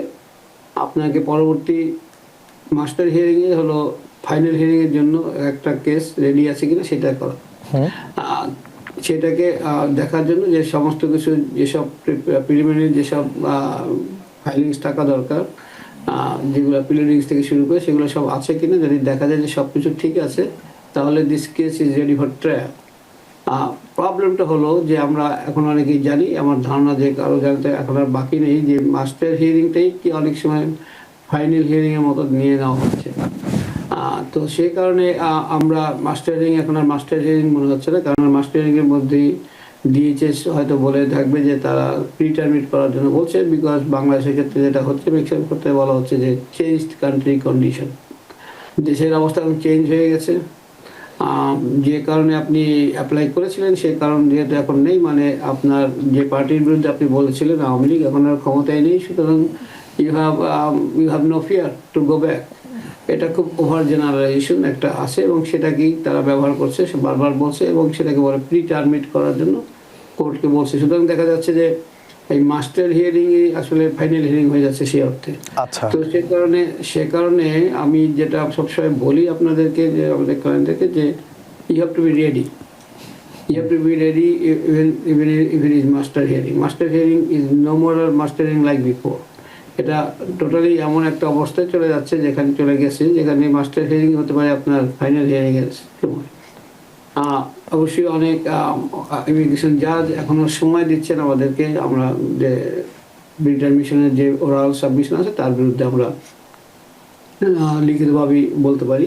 Speaker 2: আপনাকে পরবর্তী মাস্টার হিয়ারিংয়ে হলো ফাইনাল হিয়ারিংয়ের জন্য একটা কেস রেডি আছে কিনা সেটা করা, সেটাকে দেখার জন্য যে সমস্ত কিছু যেসব প্রিলিমিনারি যেসব ফাইলিংস থাকা দরকার, যেগুলো প্রিলিমিনারিজ থেকে শুরু করে সেগুলো সব আছে কিনা। যদি দেখা যায় যে সব কিছু ঠিক আছে তাহলে this case is ready for trial. প্রবলেমটা হলো যে আমরা এখন অনেকেই জানি, আমার ধারণা যে কারো জানতে এখন আর বাকি নেই, যে মাস্টার হিয়ারিংটাই কি অনেক সময় ফাইনাল হিয়ারিংয়ের মতো নিয়ে নেওয়া হচ্ছে। তো সেই কারণে আমরা মাস্টার হিয়ারিং এখন আর মাস্টার হিয়ারিং মনে হচ্ছে না, কারণ মাস্টার হিয়ারিংয়ের মধ্যেই ডিএইচএস হয়তো বলে থাকবে যে তারা প্রিটারমিট করার জন্য বলছে, বিকজ বাংলাদেশের ক্ষেত্রে যেটা হচ্ছে ম্যাক্সিমাম ক্ষেত্রে বলা হচ্ছে যে চেঞ্জ কান্ট্রি কন্ডিশন, দেশের অবস্থা চেঞ্জ হয়ে গেছে। যে কারণে আপনি অ্যাপ্লাই করেছিলেন সেই কারণ যেহেতু এখন নেই, মানে আপনার যে পার্টির বিরুদ্ধে আপনি বলেছিলেন আওয়ামী লীগ এখন আর ক্ষমতায় নেই, সুতরাং you have no fear to go back. এটা খুব ওভার জেনারেলাইজেশন একটা আছে এবং সেটাকেই তারা ব্যবহার করছে, সে বারবার বলছে এবং সেটাকে বলে প্রিটারমিট করার জন্য কোর্টকে বলছে। সুতরাং দেখা যাচ্ছে যে এই মাস্টার হিয়ারিং আসলে ফাইনাল হিয়ারিং হয়ে যাচ্ছে সেই অর্থে। তো সে কারণে আমি যেটা সবসময় বলি আপনাদেরকে, যে আমাদের ক্লায়েন্টদেরকে, যে you have to be ready, even if it is master hearing is no more master hearing like before. এটা টোটালি এমন একটা অবস্থায় চলে যাচ্ছে যেখানে চলে গেছে যেখানে মাস্টার হিয়ারিং হতে পারে আপনার ফাইনাল হিয়ারিং এর সময়। অবশ্যই অনেক ইমিগ্রেশন জাজ এখনো সময় দিচ্ছেন আমাদেরকে, আমরা যে রিটার্মিশনের যে ওরাল সাবমিশন আছে তার বিরুদ্ধে আমরা লিখিতভাবেই বলতে পারি।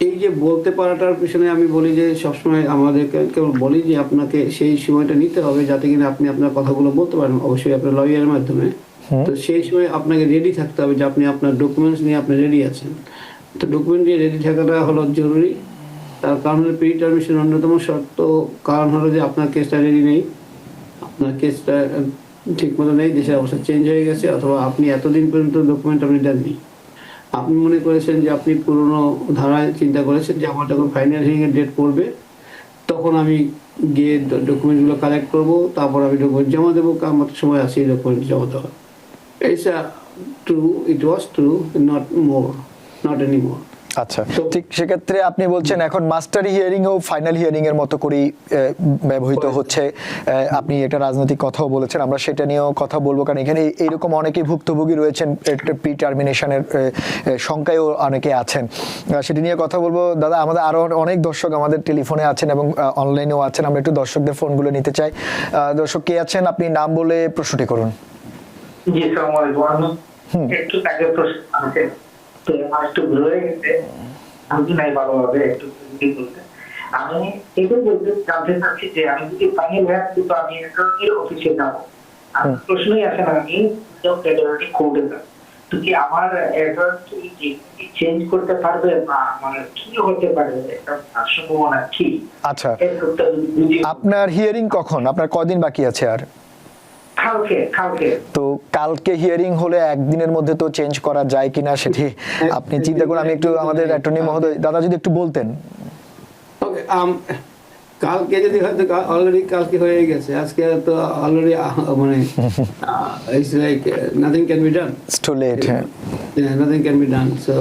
Speaker 2: এই যে বলতে পারাটার পিছনে আমি বলি যে সবসময় আমাদেরকে কেবল বলি যে আপনাকে সেই সময়টা নিতে হবে যাতে কিনা আপনি আপনার কথাগুলো বলতে পারেন, অবশ্যই আপনার লয়ারের মাধ্যমে। তো সেই সময় আপনাকে রেডি থাকতে হবে যে আপনি আপনার ডকুমেন্টস নিয়ে আপনি রেডি আছেন। তো ডকুমেন্ট নিয়ে রেডি থাকাটা হলো জরুরি। তার কারণ হলো প্রিটারমিশন অন্যতম শর্ত কারণ হলো যে আপনার কেসটা রেডি নেই, আপনার কেসটা ঠিক মতো নেই, দেশের অবস্থা চেঞ্জ হয়ে গেছে, অথবা আপনি এতদিন পর্যন্ত ডকুমেন্ট আপনি দেননি। আপনি মনে করেছেন যে আপনি পুরনো ধারায় চিন্তা করেছেন যে আমার যখন ফাইনাল হিয়ারিং এর ডেট পড়বে তখন আমি গিয়ে ডকুমেন্টগুলো কালেক্ট করবো, তারপর আমি ডকুমেন্ট জমা দেবো, আমার সময় আছে ডকুমেন্ট জমা দেওয়া। It was true, not anymore.
Speaker 1: আচ্ছা, ঠিক সেক্ষেত্রে আপনি বলছেন এখন মাস্টার হিয়ারিং ও ফাইনাল হিয়ারিং এর মতো করেই ব্যবহৃত হচ্ছে। আপনি একটা রাজনৈতিক কথাও বলেছেন, আমরা সেটা নিয়েও কথা বলবো, কারণ এখানে এইরকম অনেকেই ভুক্তভোগী রয়েছেন, প্রি টার্মিনেশনের সংখ্যায়ও অনেকে আছেন, সেটা নিয়ে কথা বলবো। দাদা, আমাদের আরো অনেক দর্শক আমাদের টেলিফোনে আছেন এবং অনলাইনেও আছেন, আমরা একটু দর্শকদের ফোনগুলো নিতে চাই। দর্শক কে আছেন, আপনি নাম বলে প্রশ্নটি করুন।
Speaker 3: জি, একটু আগে প্রশ্ন আছে তো আমার একটু ভুল হয়ে গেছে, আমি নাই ভালোভাবে একটু বলতে। আমি এটা বলতে জানতে চাচ্ছি যে আমি যদি ফাইনাল হ্যাঁ কিন্তু আমি অ্যাটর্নির অফিসে যাবো, আমার প্রশ্নই আছে না আমি ফেডারেল কোর্টে যাব, তো কি আমার অ্যাটর্নি চেঞ্জ করতে পারবে বা মানে কি হতে পারে একটা সম্ভাবনা কি?
Speaker 1: আচ্ছা, আপনার হিয়ারিং কখন, আপনার কদিন বাকি আছে? আর তো কালকে হিয়ারিং হলে একদিনের মধ্যে তো চেঞ্জ করা যায় কিনা সেটি আপনি চিন্তা করুন। আমি একটু আমাদের অ্যাটর্নি মহোদয় দাদা যদি একটু বলতেন।
Speaker 2: ওকে, কালকে যদি হয়তো অলরেডি কালকে হয়ে গেছে, আজকে তো অলরেডি মানে it's like nothing can be done,
Speaker 1: it's too late.
Speaker 2: Nothing can be done. So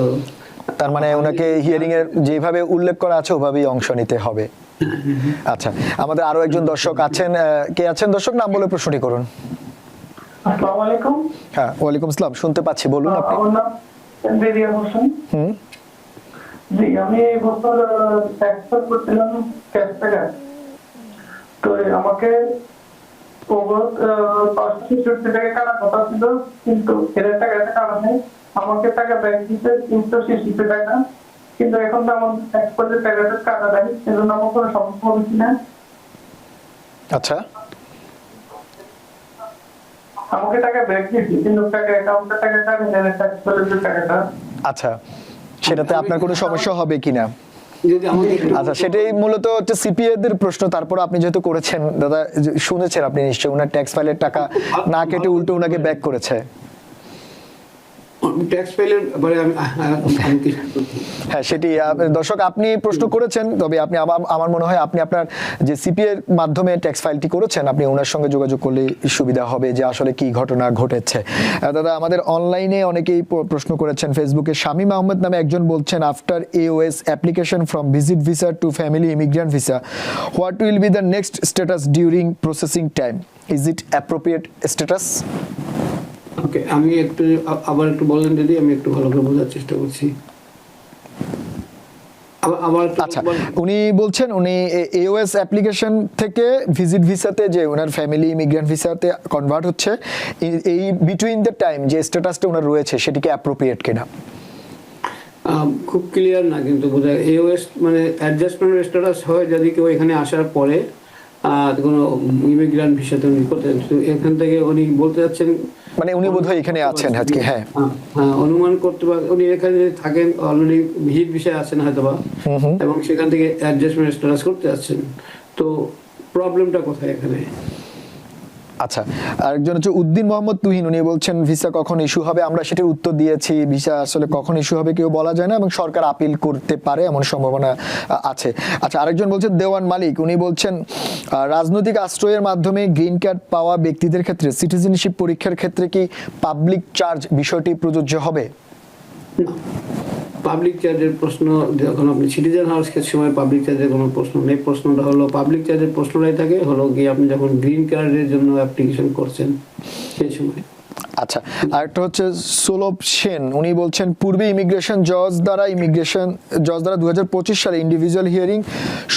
Speaker 1: তার মানে ওনাকে হিয়ারিং এর যেভাবে উল্লেখ করা আছে ওভাবেই অংশ নিতে হবে। আচ্ছা, আমাদের আরো একজন দর্শক আছেন, কে আছেন দর্শক, নাম বলে প্রশ্নটি করুন।
Speaker 4: আসসালামু আলাইকুম।
Speaker 1: হ্যাঁ, ওয়ালাইকুম আসসালাম, শুনতে পাচ্ছি, বলুন আপনি।
Speaker 4: আমার নাম বেরিয়া হোসেন। জি, আমি এই বছর ট্যাক্স করছিলাম ক্যাশ টাকা, তো আমাকে ওভার 560 টাকা কাটা কথা ছিল, কিন্তু এর টাকা কাটা নেই, আমাকে টাকা ব্যাংক দিতে 360 টাকা, কিন্তু এখন তো আমার এক্সপোর্টের টাকাটা কাটা দেয়, সেজন্য আমার কোনো সমস্যা হবে কিনা?
Speaker 1: আচ্ছা,
Speaker 4: আমাকে টাকা ব্যাক দিচ্ছি, কিন্তু টাকা অ্যাকাউন্টের টাকাটা আমি এক্সপোর্টের যে টাকাটা।
Speaker 1: আচ্ছা, সেটাতে আপনার কোনো সমস্যা হবে কিনা?
Speaker 2: যদি আমাকে একটু
Speaker 1: আচ্ছা, সেটাই মূলত হচ্ছে সিপিএ দের প্রশ্ন। তারপর আপনি যেহেতু করেছেন দাদা, শুনেছেন আপনি নিশ্চয়ই ওনার ট্যাক্স ফাইলের টাকা না কেটে উল্টো ওনাকে ব্যাক করেছে।
Speaker 2: ট্যাক্স ফাইলের ব্যাপারে আমি কিছু
Speaker 1: হ্যাঁ, সেটি দর্শক আপনি প্রশ্ন করেছেন, তবে আপনি আমার মনে হয় আপনি আপনার যে সিপিএর মাধ্যমে ট্যাক্স ফাইলটি করেছেন, আপনি ওনার সঙ্গে যোগাযোগ করলে সুবিধা হবে যে আসলে কি ঘটনা ঘটেছে। দাদা, আমাদের অনলাইনে অনেকেই প্রশ্ন করেছেন ফেসবুকে। শামীম আহমেদ নামে একজন বলছেন, after AOS application from visit visa to family immigrant visa, what will be the next status during processing time? Is it appropriate status?
Speaker 2: Okay, আমি একটু আবার একটু বলেন যদি, আমি একটু ভালো করে বোঝার চেষ্টা করছি। আবার
Speaker 1: আচ্ছা, উনি বলছেন উনি AOS অ্যাপ্লিকেশন থেকে ভিজিট ভিসাতে যে ওনার ফ্যামিলি ইমিগ্রেন্ট ভিসাতে কনভার্ট হচ্ছে, এই বিটুইন দ্য টাইম যে স্ট্যাটাসটা ওনার রয়েছে সেটিকে অ্যাপ্রোপ্রিয়েট কিনা?
Speaker 2: খুব ক্লিয়ার না, কিন্তু বোঝা AOS মানে অ্যাডজাস্টমেন্ট স্ট্যাটাস হয় যদি কেউ এখানে আসার পরে কোনো ইমিগ্রেন্ট ভিসাতে উনি করতেন। তো এখান থেকে উনি বলতে যাচ্ছেন
Speaker 1: মানে উনি বোধহয় এখানে আছেন আজকে। হ্যাঁ,
Speaker 2: অনুমান করতে পারে উনি এখানে থাকেন, অলরেডি ভিজিট ভিসায় আছেন হয়তোবা, এবং সেখান থেকে অ্যাডজাস্টমেন্ট স্ট্যাটাস করতে যাচ্ছেন। তো প্রবলেমটা কোথায় এখানে?
Speaker 1: আচ্ছা, আরেকজন হচ্ছে উদ্দিন মোহাম্মদ তুহিন, উনি বলছেন ভিসা কখন ইস্যু হবে? আমরা সেটার উত্তর দিয়েছি, ভিসা আসলে কখন ইস্যু হবে কেউ বলা যায় না, এবং সরকার আপিল করতে পারে এমন সম্ভাবনা আছে। আচ্ছা, আরেকজন বলছেন দেওয়ান মালিক, উনি বলছেন রাজনৈতিক আশ্রয়ের মাধ্যমে গ্রিন কার্ড পাওয়া ব্যক্তিদের ক্ষেত্রে সিটিজেনশিপ পরীক্ষার ক্ষেত্রে কি পাবলিক চার্জ বিষয়টি প্রযোজ্য হবে?
Speaker 2: না, পাবলিক চার্জের প্রশ্ন যখন আপনি সিটিজেন হওয়ার সময় পাবলিক চার্জের কোনো প্রশ্ন নেই। প্রশ্নটা হলো পাবলিক চার্জের প্রশ্নটাই থাকে হলো কি আপনি যখন গ্রিন কার্ডের জন্য অ্যাপ্লিকেশন করছেন সেই সময়।
Speaker 1: আচ্ছা, আরেকটা হচ্ছে সুলভ সেন, উনি বলছেন পূর্বে ইমিগ্রেশন জজ দ্বারা 2025 সালে ইন্ডিভিজুয়াল হিয়ারিং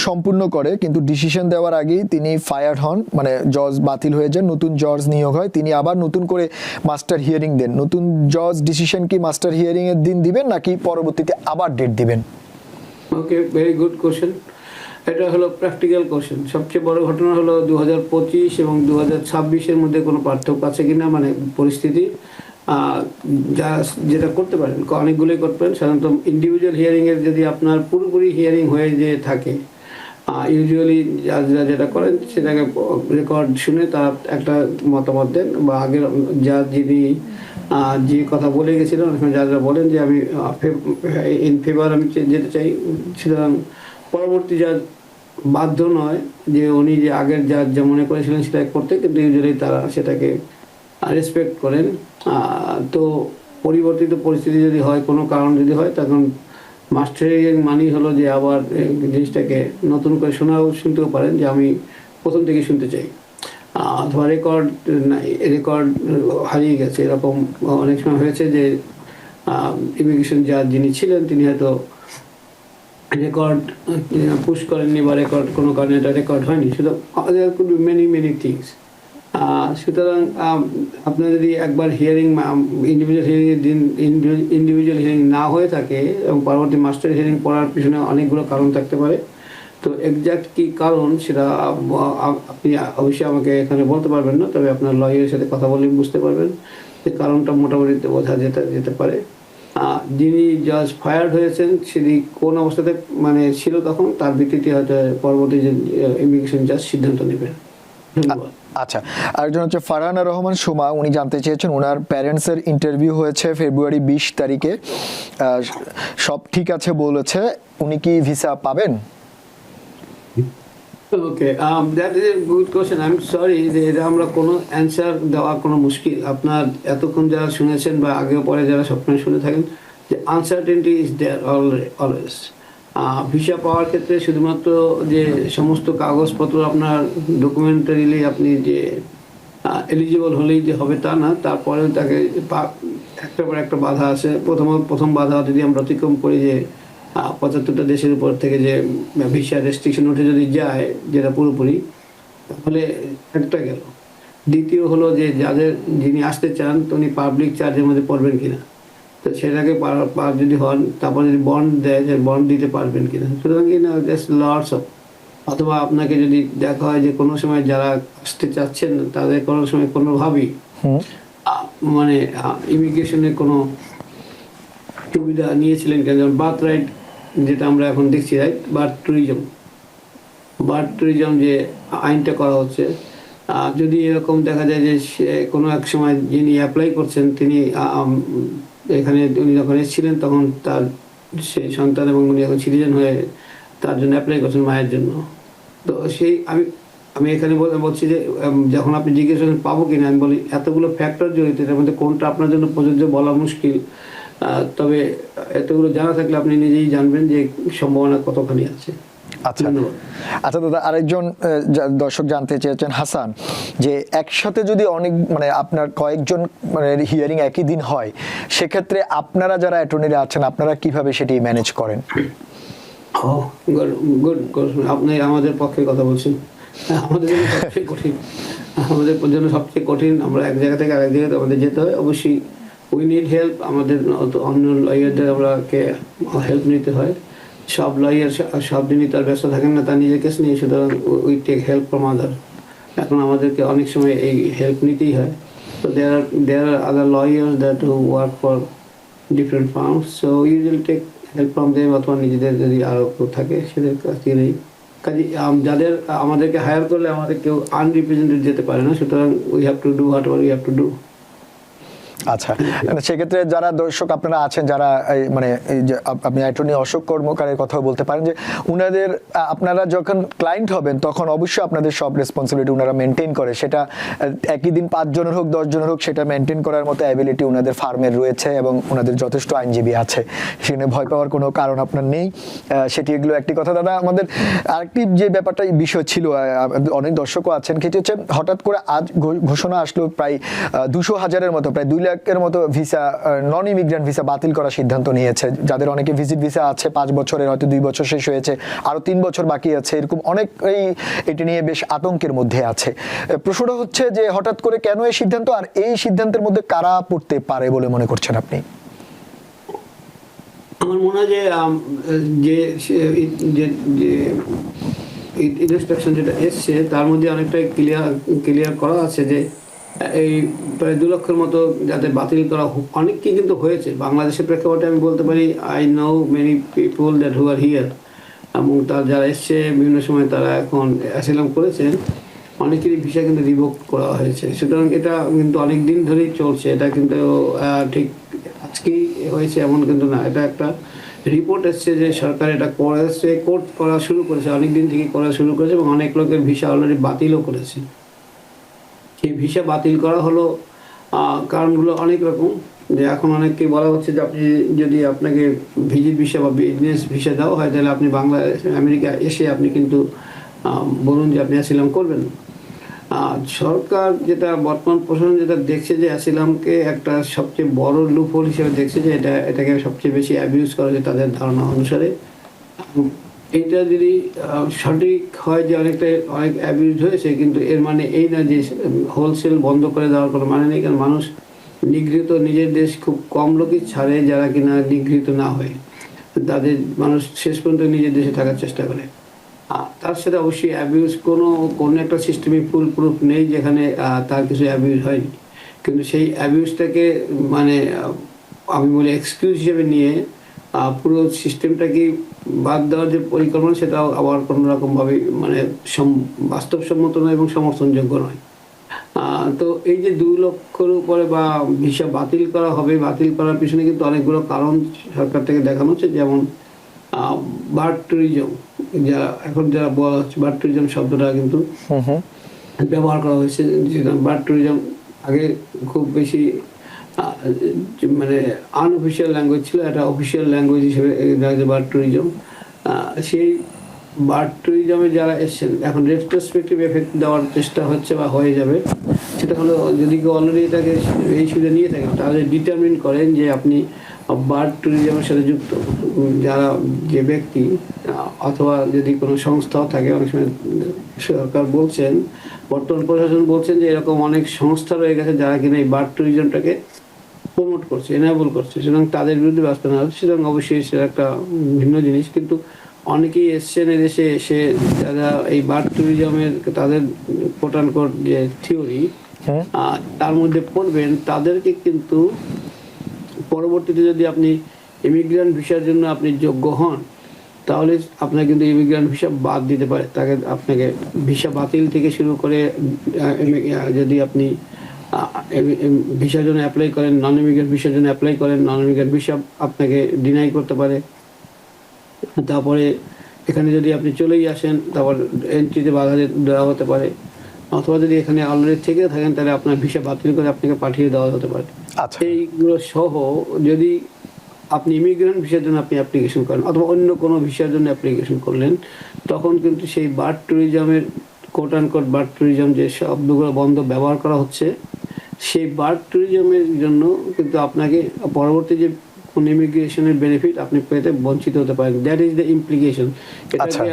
Speaker 1: সম্পূর্ণ করে, কিন্তু ডিসিশন দেওয়ার আগেই তিনি ফায়ার্ড হন, মানে জজ বাতিল হয়ে যান, নতুন জজ নিয়োগ হয়, তিনি আবার নতুন করে মাস্টার হিয়ারিং দেন। নতুন জজ ডিসিশন কি মাস্টার হিয়ারিং এর দিন দিবেন নাকি পরবর্তীতে আবার ডেট দিবেন?
Speaker 2: ওকে, ভেরি গুড কোশ্চেন। এটা হলো প্র্যাকটিক্যাল কোশ্চেন। সবচেয়ে বড় ঘটনা হলো 2025 এবং 2026-এর মধ্যে কোনো পার্থক্য আছে কিনা, মানে পরিস্থিতি যা যেটা করতে পারেন, অনেকগুলোই করতে পারেন। সাধারণত ইন্ডিভিজুয়াল হিয়ারিংয়ের যদি আপনার পুরোপুরি হিয়ারিং হয়ে যে থাকে, ইউজুয়ালি যারা যেটা করেন সেটাকে রেকর্ড শুনে তার একটা মতামত দেন, বা আগের যিনি যে কথা বলে গেছিলেন যারা বলেন যে আমি ইন ফেভার আমি যেতে চাই, সুতরাং পরবর্তী যা বাধ্য নয় যে উনি যে আগের যা মনে করেছিলেন সেটা করতে, কিন্তু ইউজুয়ালি তারা সেটাকে রেসপেক্ট করেন। তো পরিবর্তিত পরিস্থিতি যদি হয়, কোনো কারণ যদি হয়, তখন মাস্টার হিয়ারিং মানি হলো যে আবার জিনিসটাকে নতুন করে শুনতেও পারেন যে আমি প্রথম থেকে শুনতে চাই, অথবা রেকর্ড হারিয়ে গেছে। এরকম অনেক সময় হয়েছে যে ইমিগ্রেশন যিনি ছিলেন তিনি হয়তো রেকর্ড পুশ করেননি, বা রেকর্ড কোনো কারণে এটা রেকর্ড হয়নি। সুতরাং মেনি থিংস। সুতরাং আপনার যদি একবার হিয়ারিং ইন্ডিভিজুয়াল হিয়ারিংয়ের দিন ইন্ডিভিজুয়াল হিয়ারিং না হয়ে থাকে এবং পরবর্তী মাস্টার হিয়ারিং পড়ার পিছনে অনেকগুলো কারণ থাকতে পারে। তো এক্সাক্ট কী কারণ সেটা আপনি অবশ্যই আমাকে এখানে বলতে পারবেন না, তবে আপনার লয়ারের সাথে কথা বলে বুঝতে পারবেন যে কারণটা মোটামুটি বোঝা যেতে পারে। যিনি জাজ ফায়ার্ড হয়েছেন তিনি কোন অবস্থাতে মানে ছিল তখন, তার ভিত্তিতে হয়তো পরবর্তী যে ইমিগ্রেশন জাজ সিদ্ধান্ত নেবেন। ধন্যবাদ।
Speaker 1: আচ্ছা, আরেকজন হচ্ছে ফারহানা রহমান সুমা, উনি জানতে চেয়েছেন ওনার প্যারেন্টসের ইন্টারভিউ হয়েছে ফেব্রুয়ারি 20 তারিখে, সব ঠিক আছে বলেছে, উনি কি ভিসা পাবেন?
Speaker 2: Okay, that is a good question. I am sorry যে এটা আমরা কোনো অ্যান্সার দেওয়া কোনো মুশকিল। আপনার এতক্ষণ যারা শুনেছেন বা আগেও পরে যারা সবসময় শুনে থাকেন, যে uncertainty is there always. Visa পাওয়ার ক্ষেত্রে শুধুমাত্র যে সমস্ত কাগজপত্র আপনার ডকুমেন্টারিলি আপনি যে এলিজিবল হলেই যে হবে তা না, তারপরেও তাকে একটার পর একটা বাধা আছে। প্রথম বাধা যদি আমরা অতিক্রম করি যে 75টা দেশের উপর থেকে যে ভিসা রেস্ট্রিকশন উঠে যদি যায় যেটা পুরোপুরি, তাহলে একটা গেল। দ্বিতীয় হলো যে যিনি আসতে চান উনি পাবলিক চার্জের মধ্যে পড়বেন কিনা। তো সেটাকে পার যদি হন, তারপর যদি বন্ড দেয়, যে বন্ড দিতে পারবেন কিনা। সুতরাং জাস্ট লটস অফ, অথবা আপনাকে যদি দেখা হয় যে কোনো সময় যারা আসতে চাচ্ছেন তাদের কোনো সময় কোনোভাবেই মানে ইমিগ্রেশনের কোনো সুবিধা নিয়েছিলেন কেন, যেমন বার্থ রাইট যেটা আমরা এখন দেখছি, রাইট, বার্থ ট্যুরিজম যে আইনটা করা হচ্ছে, যদি এরকম দেখা যায় যে সে কোনো এক সময় যিনি অ্যাপ্লাই করছেন তিনি এখানে উনি যখন এসেছিলেন তখন তার সেই সন্তান এবং উনি এখন সিটিজেন হয়ে তার জন্য অ্যাপ্লাই করছেন মায়ের জন্য, তো সেই আমি এখানে বলছি যে যখন আপনি জিজ্ঞেস করেন পাবো কিনা, আমি বলি এতগুলো ফ্যাক্টর জড়িত, এর মধ্যে কোনটা আপনার জন্য প্রযোজ্য বলা মুশকিল, তবে এতগুলো জানা থাকলে আপনি নিজেই জানবেন যে সম্ভাবনা কতখানি আছে।
Speaker 1: আচ্ছা আচ্ছা দাদা, আরেকজন দর্শক জানতে চেয়েছেন, হাসান, যে একসাথে যদি অনেক মানে আপনার কয়েকজন মানে হিয়ারিং একই দিন হয়, সেক্ষেত্রে আপনারা যারা অ্যাটর্নিরা আছেন আপনারা কিভাবে সেটি ম্যানেজ করেন?
Speaker 2: গুড, আপনি আমাদের পক্ষে কথা বলছেন। আমাদের জন্য সবচেয়ে কঠিন, আমাদের জন্য সবচেয়ে কঠিন, আমরা এক জায়গা থেকে আরেক জায়গাতে আমাদের যেতে হয়। অবশ্যই উই নিড হেল্প, আমাদের অন্য লয়ারদের আমরাকে হেল্প নিতে হয়। সব লয়ার সব দিনই তার ব্যস্ত থাকেন না তার নিজের কেস নিয়ে, সুতরাং we take help from other. এখন আমাদেরকে অনেক সময় এই হেল্প নিতেই হয়। তো there are other lawyers that who work for different firms, so usually take help from them, অথবা নিজেদের যদি আরও কেউ থাকে সেদের কাছ থেকে নেই। কাজে যাদের আমাদেরকে হায়ার করলে আমাদের কেউ আনরিপ্রেজেন্টেড যেতে পারে না, সুতরাং we have to do what ever we have to do.
Speaker 1: আচ্ছা, সেক্ষেত্রে যারা দর্শক আপনারা আছেন যারা মানে এই যে আপনি অ্যাটর্নি অশোক কর্মকারের কথাও বলতে পারেন যে উনাদের আপনারা যখন ক্লায়েন্ট হবেন তখন অবশ্যই আপনাদের সব রেসপন্সিবিলিটি উনারা মেনটেন করে, সেটা একই দিন 5 জনের হোক 10 জনের হোক, সেটা মেনটেন করার মতো অ্যাবিলিটি উনাদের ফার্মের রয়েছে এবং ওনাদের যথেষ্ট আইনজীবী আছে, সেখানে ভয় পাওয়ার কোনো কারণ আপনার নেই। সেটি এগুলো একটি কথা। দাদা, আমাদের আরেকটি যে ব্যাপারটা বিষয় ছিল, অনেক দর্শকও আছেন, সেটি হচ্ছে হঠাৎ করে আজ ঘোষণা আসলো প্রায় 200,000-এর মতো, প্রায় 2 লাখের মতো ভিসা, নন ইমিগ্রেন্ট ভিসা বাতিল করার সিদ্ধান্ত নিয়েছে। যাদের অনেকে ভিজিট ভিসা আছে 5 বছরের, হয়তো 2 বছর শেষ হয়েছে, আরো 3 বছর বাকি আছে, এরকম অনেক এটি নিয়ে বেশ আতঙ্কের মধ্যে আছে। প্রশ্নটা হচ্ছে যে হঠাৎ করে কেন এই সিদ্ধান্ত, আর এই সিদ্ধান্তের মধ্যে কারা পড়তে পারে বলে মনে করছেন আপনি?
Speaker 2: আমার মনে হয় যে ইনস্ট্রাকশন যেটা এসছে তার মধ্যে অনেকটাই ক্লিয়ার করা আছে যে এই প্রায় 2 লক্ষের মতো যাতে বাতিল করা, অনেককে কিন্তু হয়েছে বাংলাদেশের প্রেক্ষাপটে। আমি বলতে পারি I know many people that who R here, এবং তার যারা এসছে বিভিন্ন সময় তারা এখন অ্যাসাইলাম করেছেন, অনেকেরই ভিসা কিন্তু রিভোক করা হয়েছে। সুতরাং এটা কিন্তু অনেক দিন ধরেই চলছে, এটা কিন্তু ঠিক আজকেই হয়েছে এমন কিন্তু না। এটা একটা রিপোর্ট এসছে যে সরকার এটা করেছে, কোর্ট করা শুরু করেছে, অনেক দিন থেকে করা শুরু করেছে, এবং অনেক লোকের ভিসা অলরেডি বাতিলও করেছে। এই ভিসা বাতিল করা হলো কারণগুলো অনেক রকম, যে এখন অনেককে বলা হচ্ছে যে আপনি যদি আপনাকে ভিজিট ভিসা বা বিজনেস ভিসা দেওয়া হয় তাহলে আপনি বাংলাদেশ আমেরিকা এসে আপনি কিন্তু বলুন যে আপনি অ্যাসিলাম করবেন। সরকার যেটা বর্তমান প্রশাসন যেটা দেখছে যে অ্যাসিলামকে একটা সবচেয়ে বড় লুপহোল হিসেবে দেখছে, যে এটাকে সবচেয়ে বেশি অ্যাবিউজ করা হয়েছে তাদের ধারণা অনুসারে। এটা যদি সঠিক হয় যে অনেক অ্যাবিউজ হয়েছে, কিন্তু এর মানে এই না যে হোলসেল বন্ধ করে দেওয়ার কোনো মানে নেই, কারণ মানুষ নিগৃহীত নিজের দেশ খুব কম লোকই ছাড়ে যারা কিনা নিগৃহীত না হয়, তাদের মানুষ শেষ পর্যন্ত নিজের দেশে থাকার চেষ্টা করে। তার সাথে অবশ্যই অ্যাবিউজ কোনো একটা সিস্টেমে ফুল প্রুফ নেই যেখানে তার কিছু অ্যাবিউজ হয়নি, কিন্তু সেই অ্যাবিউজটাকে মানে আমি বলি এক্সকিউজ হিসেবে নিয়ে পুরো সিস্টেমটাকে বাদ দেওয়ার যে পরিকল্পনা সেটাও আবার কোনো রকমভাবে মানে বাস্তবসম্মত নয় এবং সমর্থনযোগ্য নয়। তো এই যে 2 লক্ষের উপরে বা ভিসা বাতিল করা হবে, বাতিল করার পিছনে কিন্তু অনেকগুলো কারণ সরকার থেকে দেখানো হচ্ছে, যেমন বার্ড ট্যুরিজম, এখন যারা বলা হচ্ছে বার্ড ট্যুরিজম শব্দটা কিন্তু ব্যবহার করা হয়েছে। বার্ড ট্যুরিজম আগে খুব বেশি মানে আনঅফিসিয়াল ল্যাঙ্গুয়েজ ছিল, এটা অফিসিয়াল ল্যাঙ্গুয়েজ হিসেবে বার্ড ট্যুরিজম। সেই বার্ড ট্যুরিজমে যারা এসছেন এখন রেট্রোস্পেক্টিভ এফেক্ট দেওয়ার চেষ্টা হচ্ছে বা হয়ে যাবে। সেটা হলো যদি কেউ অলরেডি এটাকে এই সুবিধা নিয়ে থাকেন তাহলে ডিটারমিন করেন যে আপনি বার্ড ট্যুরিজমের সাথে যুক্ত যারা যে ব্যক্তি, অথবা যদি কোনো সংস্থাও থাকে, অনেক সময় সরকার বলছেন, বর্তমান প্রশাসন বলছেন যে এরকম অনেক সংস্থা রয়ে গেছে যারা কিনা এই বার্ড ট্যুরিজমটাকে প্রমোট করছে, এনাবল করছে, সুতরাং তাদের বিরুদ্ধে ব্যবস্থা নেওয়া হবে। সুতরাং অবশ্যই সেটা একটা ভিন্ন জিনিস। কিন্তু অনেকেই এসছেন এদেশে এসে যারা এই বার্থ ট্যুরিজমের তাদের কোট অ্যান্ড কোট যে থিওরি তার মধ্যে পড়বেন, তাদেরকে কিন্তু পরবর্তীতে যদি আপনি ইমিগ্রেন্ট ভিসার জন্য আপনি যোগ্য হন, তাহলে আপনার কিন্তু ইমিগ্রেন্ট ভিসা বাদ দিতে পারে। তাকে আপনাকে ভিসা বাতিল থেকে শুরু করে যদি আপনি ভিসার জন্য অ্যাপ্লাই করেন, নন ইমিগ্রেন্ট ভিসার জন্য অ্যাপ্লাই করেন, নন ইমিগ্রেন্ট ভিসা আপনাকে ডিনাই করতে পারে। তারপরে এখানে যদি আপনি চলেই আসেন, তারপর এন্ট্রিতে বাধা দেওয়া হতে পারে, অথবা যদি এখানে অলরেডি থেকে থাকেন তাহলে আপনার ভিসা বাতিল করে আপনাকে পাঠিয়ে দেওয়া হতে পারে।
Speaker 1: আচ্ছা,
Speaker 2: এইগুলো সহ যদি আপনি ইমিগ্রেন্ট ভিসার জন্য আপনি অ্যাপ্লিকেশন করেন অথবা অন্য কোনো ভিসার জন্য অ্যাপ্লিকেশন করলেন, তখন কিন্তু সেই বার্থ ট্যুরিজমের quote and quote birth tourism যে শব্দগুলো বন্ধ ব্যবহার করা হচ্ছে, সেই বার্থ ট্যুরিজমের জন্য কিন্তু আপনাকে পরবর্তী যে কোন ইমিগ্রেশনের বেনিফিট আপনি পেতে বঞ্চিত হতে পারেন। That is the implication. এটাকে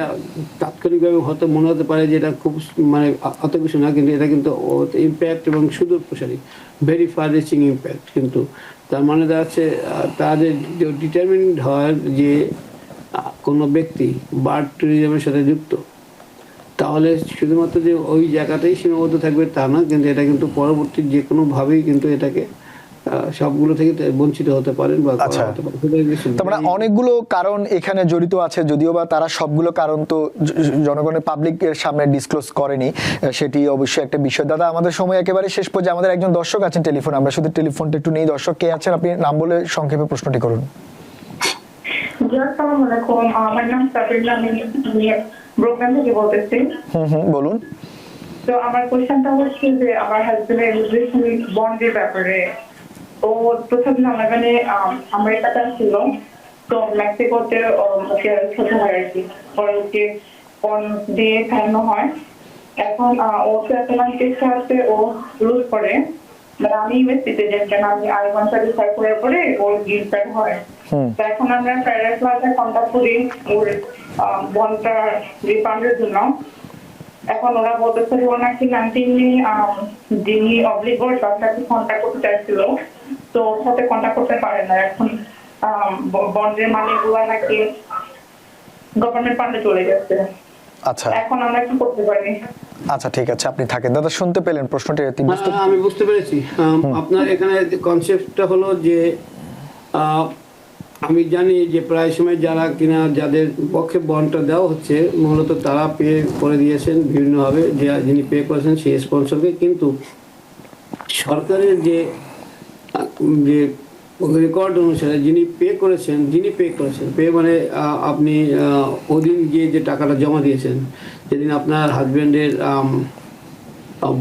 Speaker 2: তাৎক্ষণিকভাবে হয়তো মনে হতে পারে যে এটা খুব মানে অত কিছু না, কিন্তু এটা কিন্তু ইম্প্যাক্ট এবং সুদূর প্রসারী, ভেরি ফার রিচিং ইম্প্যাক্ট। কিন্তু তার মানে দাঁড়াচ্ছে তাদের ডিটারমিন্ড হয় যে কোনো ব্যক্তি বার্থ ট্যুরিজমের সাথে যুক্ত, তাহলে শুধুমাত্র যে ওই জায়গাতেই সীমাবদ্ধ থাকবে তা না, কিন্তু এটা কিন্তু পরবর্তী যে কোনোভাবেই কিন্তু এটাকে সবগুলো থেকে বঞ্চিত হতে পারেন বা
Speaker 1: আচ্ছা,
Speaker 2: হতে পারে।
Speaker 1: তোমরা অনেকগুলো কারণ এখানে জড়িত আছে, যদিও বা তারা সবগুলো কারণ তো জনগণের পাবলিকের সামনে ডিসক্লোজ করেনি, সেটি অবশ্যই একটা বিষয়। দাদা, আমাদের সময় একেবারে শেষ পর্যায়ে, আমাদের একজন দর্শক আছেন টেলিফোন, আমরা শুধু টেলিফোনটা একটু নেই। দর্শক কে আছেন, আপনি নাম বলে সংক্ষেপে প্রশ্নটি করুন।
Speaker 5: জি, আসসালামু আলাইকুম। আমার নাম সাবিনা, আমি ব্রোকল্যান্ড থেকে বলতেছি।
Speaker 1: বলুন।
Speaker 5: তো আমার কোশ্চেনটা হচ্ছে যে আমার হাজবেন্ডের ইমিগ্রেশন বন্ডের ব্যাপারে। তো 2011-এ আমেরিকাতে ছিল, তো মেক্সিকোতে ওকে ছোট হয় আর কি, পরে ওকে বন্ড দিয়ে খাওয়ানো হয়। এখন ও তো এখন চেষ্টা আছে, ও রুল করে, মানে আমি ইউএস সিটিজেন, কেন আমি I-1 সার্টিফাই করার পরে ওর গ্রিন কার্ড হয়। তো এখন আমরা প্যারাডাইস প্লাজা কন্ট্যাক্ট করি ওর বন্ডটা রিফান্ডের জন্য। এখন ওরা বলতেছে যে ওনাকে 19 যিনি অবলিগর তার সাথে কন্ট্যাক্ট করতে চাইছিল, তো ওর সাথে কন্ট্যাক্ট করতে পারে না। এখন বন্ডের মানিগুলো নাকি গভর্নমেন্ট ফান্ডে চলে গেছে।
Speaker 1: আচ্ছা,
Speaker 5: এখন আমরা কি করতে পারি?
Speaker 1: আচ্ছা, ঠিক আছে, আপনি থাকেন। দাদা, শুনতে পেলেন প্রশ্নটি?
Speaker 2: আমি বুঝতে পেরেছি। আপনার এখানে কনসেপ্টটা হলো যে আমি জানি যে প্রায় সময় যারা কিনা যাদের পক্ষে বন্ডটা দেওয়া হচ্ছে মূলত তারা পে করে দিয়েছেন বিভিন্নভাবে, যে যিনি পে করেছেন সেই স্পন্সরকে, কিন্তু সরকারের যে রেকর্ড অনুসারে যিনি পে করেছেন পে মানে আপনি ওদিন গিয়ে যে টাকাটা জমা দিয়েছেন, যেদিন আপনার হাজব্যান্ডের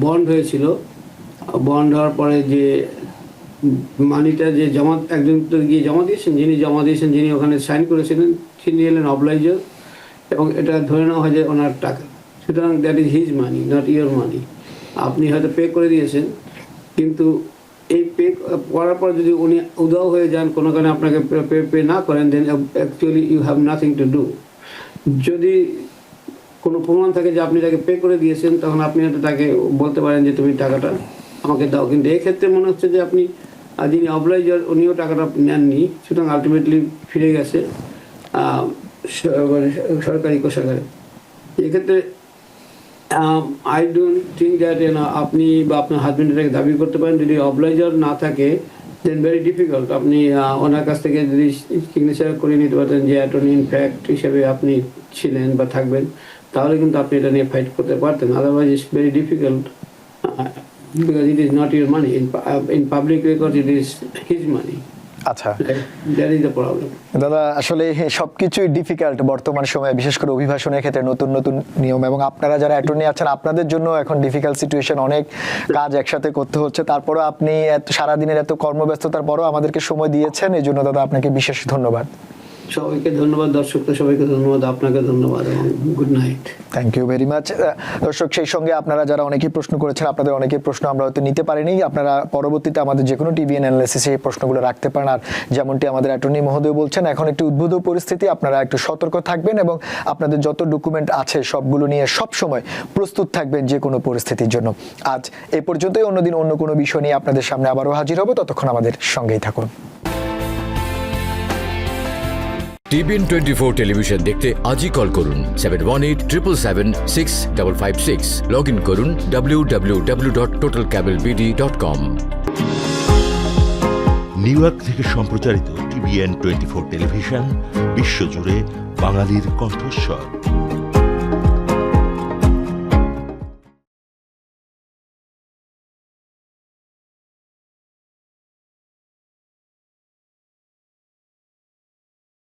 Speaker 2: বন্ড হয়েছিল, বন্ড হওয়ার পরে যে মানিটা যে জমা একজন তো গিয়ে জমা দিয়েছেন, যিনি ওখানে সাইন করেছিলেন তিনি এলেন অবলাইজার, এবং এটা ধরে নেওয়া হয় যে ওনার টাকা। সুতরাং that is his money, not your মানি। আপনি হয়তো পে করে দিয়েছেন, কিন্তু এই পে করার পর যদি উনি উদাও হয়ে যান, কোনো কারণে আপনাকে পে না করেন, then actually you have nothing to do. যদি কোনো প্রমাণ থাকে যে আপনি তাকে পে করে দিয়েছেন, তখন আপনি হয়তো তাকে বলতে পারেন যে তুমি টাকাটা আমাকে দাও। কিন্তু এক্ষেত্রে মনে হচ্ছে যে আপনি যিনি অবলাইজার উনিও টাকাটা নেননি, সুতরাং আলটিমেটলি ফিরে গেছে সরকারি কোষাগারে। এক্ষেত্রে আই ডোন্ট থিঙ্ক দ্যাট আপনি বা আপনার হাজব্যান্ড এটাকে দাবি করতে পারেন। যদি অবলাইজার না থাকে দেন ভেরি ডিফিকাল্ট। আপনি ওনার কাছ থেকে যদি সিগনেচার করে নিতে পারতেন যে অ্যাটর্নি ইন ফ্যাক্ট হিসেবে আপনি ছিলেন বা থাকবেন, তাহলে কিন্তু আপনি এটা নিয়ে ফাইট করতে পারতেন। Otherwise it's very difficult because it is not your money. In public records it is his money.
Speaker 1: আচ্ছা,
Speaker 2: that is the problem.
Speaker 1: দাদা, আসলে সবকিছুই ডিফিকাল্ট বর্তমান সময়ে, বিশেষ করে অভিবাসনের ক্ষেত্রে নতুন নতুন নিয়ম, এবং আপনারা যারা অ্যাটর্নি আছেন আপনাদের জন্য এখন ডিফিকাল্ট সিচুয়েশন, অনেক কাজ একসাথে করতে হচ্ছে। তারপরেও আপনি সারাদিনের এত কর্মব্যস্ততার পরও আমাদেরকে সময় দিয়েছেন, এই জন্য দাদা আপনাকে বিশেষ ধন্যবাদ।
Speaker 2: সবাইকে ধন্যবাদ, দর্শকদের সবাইকে ধন্যবাদ, আপনাকে ধন্যবাদ এবং good night.
Speaker 1: Thank you very much. দর্শক, সেই সঙ্গে আপনারা যারা অনেকেই প্রশ্ন করেছেন, আপনাদের অনেকের প্রশ্ন আমরা হয়তো নিতে পারিনি, আপনারা পরবর্তীতে আমাদের যে কোনো টিভিএন অ্যানালিসিসে এই প্রশ্নগুলো রাখতে পারেন। আর যেমনটি আমাদের অ্যাটর্নি মহোদয় বলছেন, এখন একটি উদ্ভুত পরিস্থিতি, আপনারা একটু সতর্ক থাকবেন এবং আপনাদের যত ডকুমেন্ট আছে সবগুলো নিয়ে সব সময় প্রস্তুত থাকবেন যে কোনো পরিস্থিতির জন্য। আজ এই পর্যন্তই, অন্যদিন অন্য কোনো বিষয় নিয়ে আপনাদের সামনে আবারও হাজির হব, ততক্ষণ আমাদের সঙ্গেই থাকুন।
Speaker 6: TBN 24 টেলিভিশন দেখতে আজই কল করুন 7187776556। লগ ইন করুন www.totalcablebd.com।
Speaker 7: নিউ ইয়র্ক থেকে সম্প্রচারিত TBN 24 টেলিভিশন বিশ্বজুড়ে বাঙালির কণ্ঠস্বর।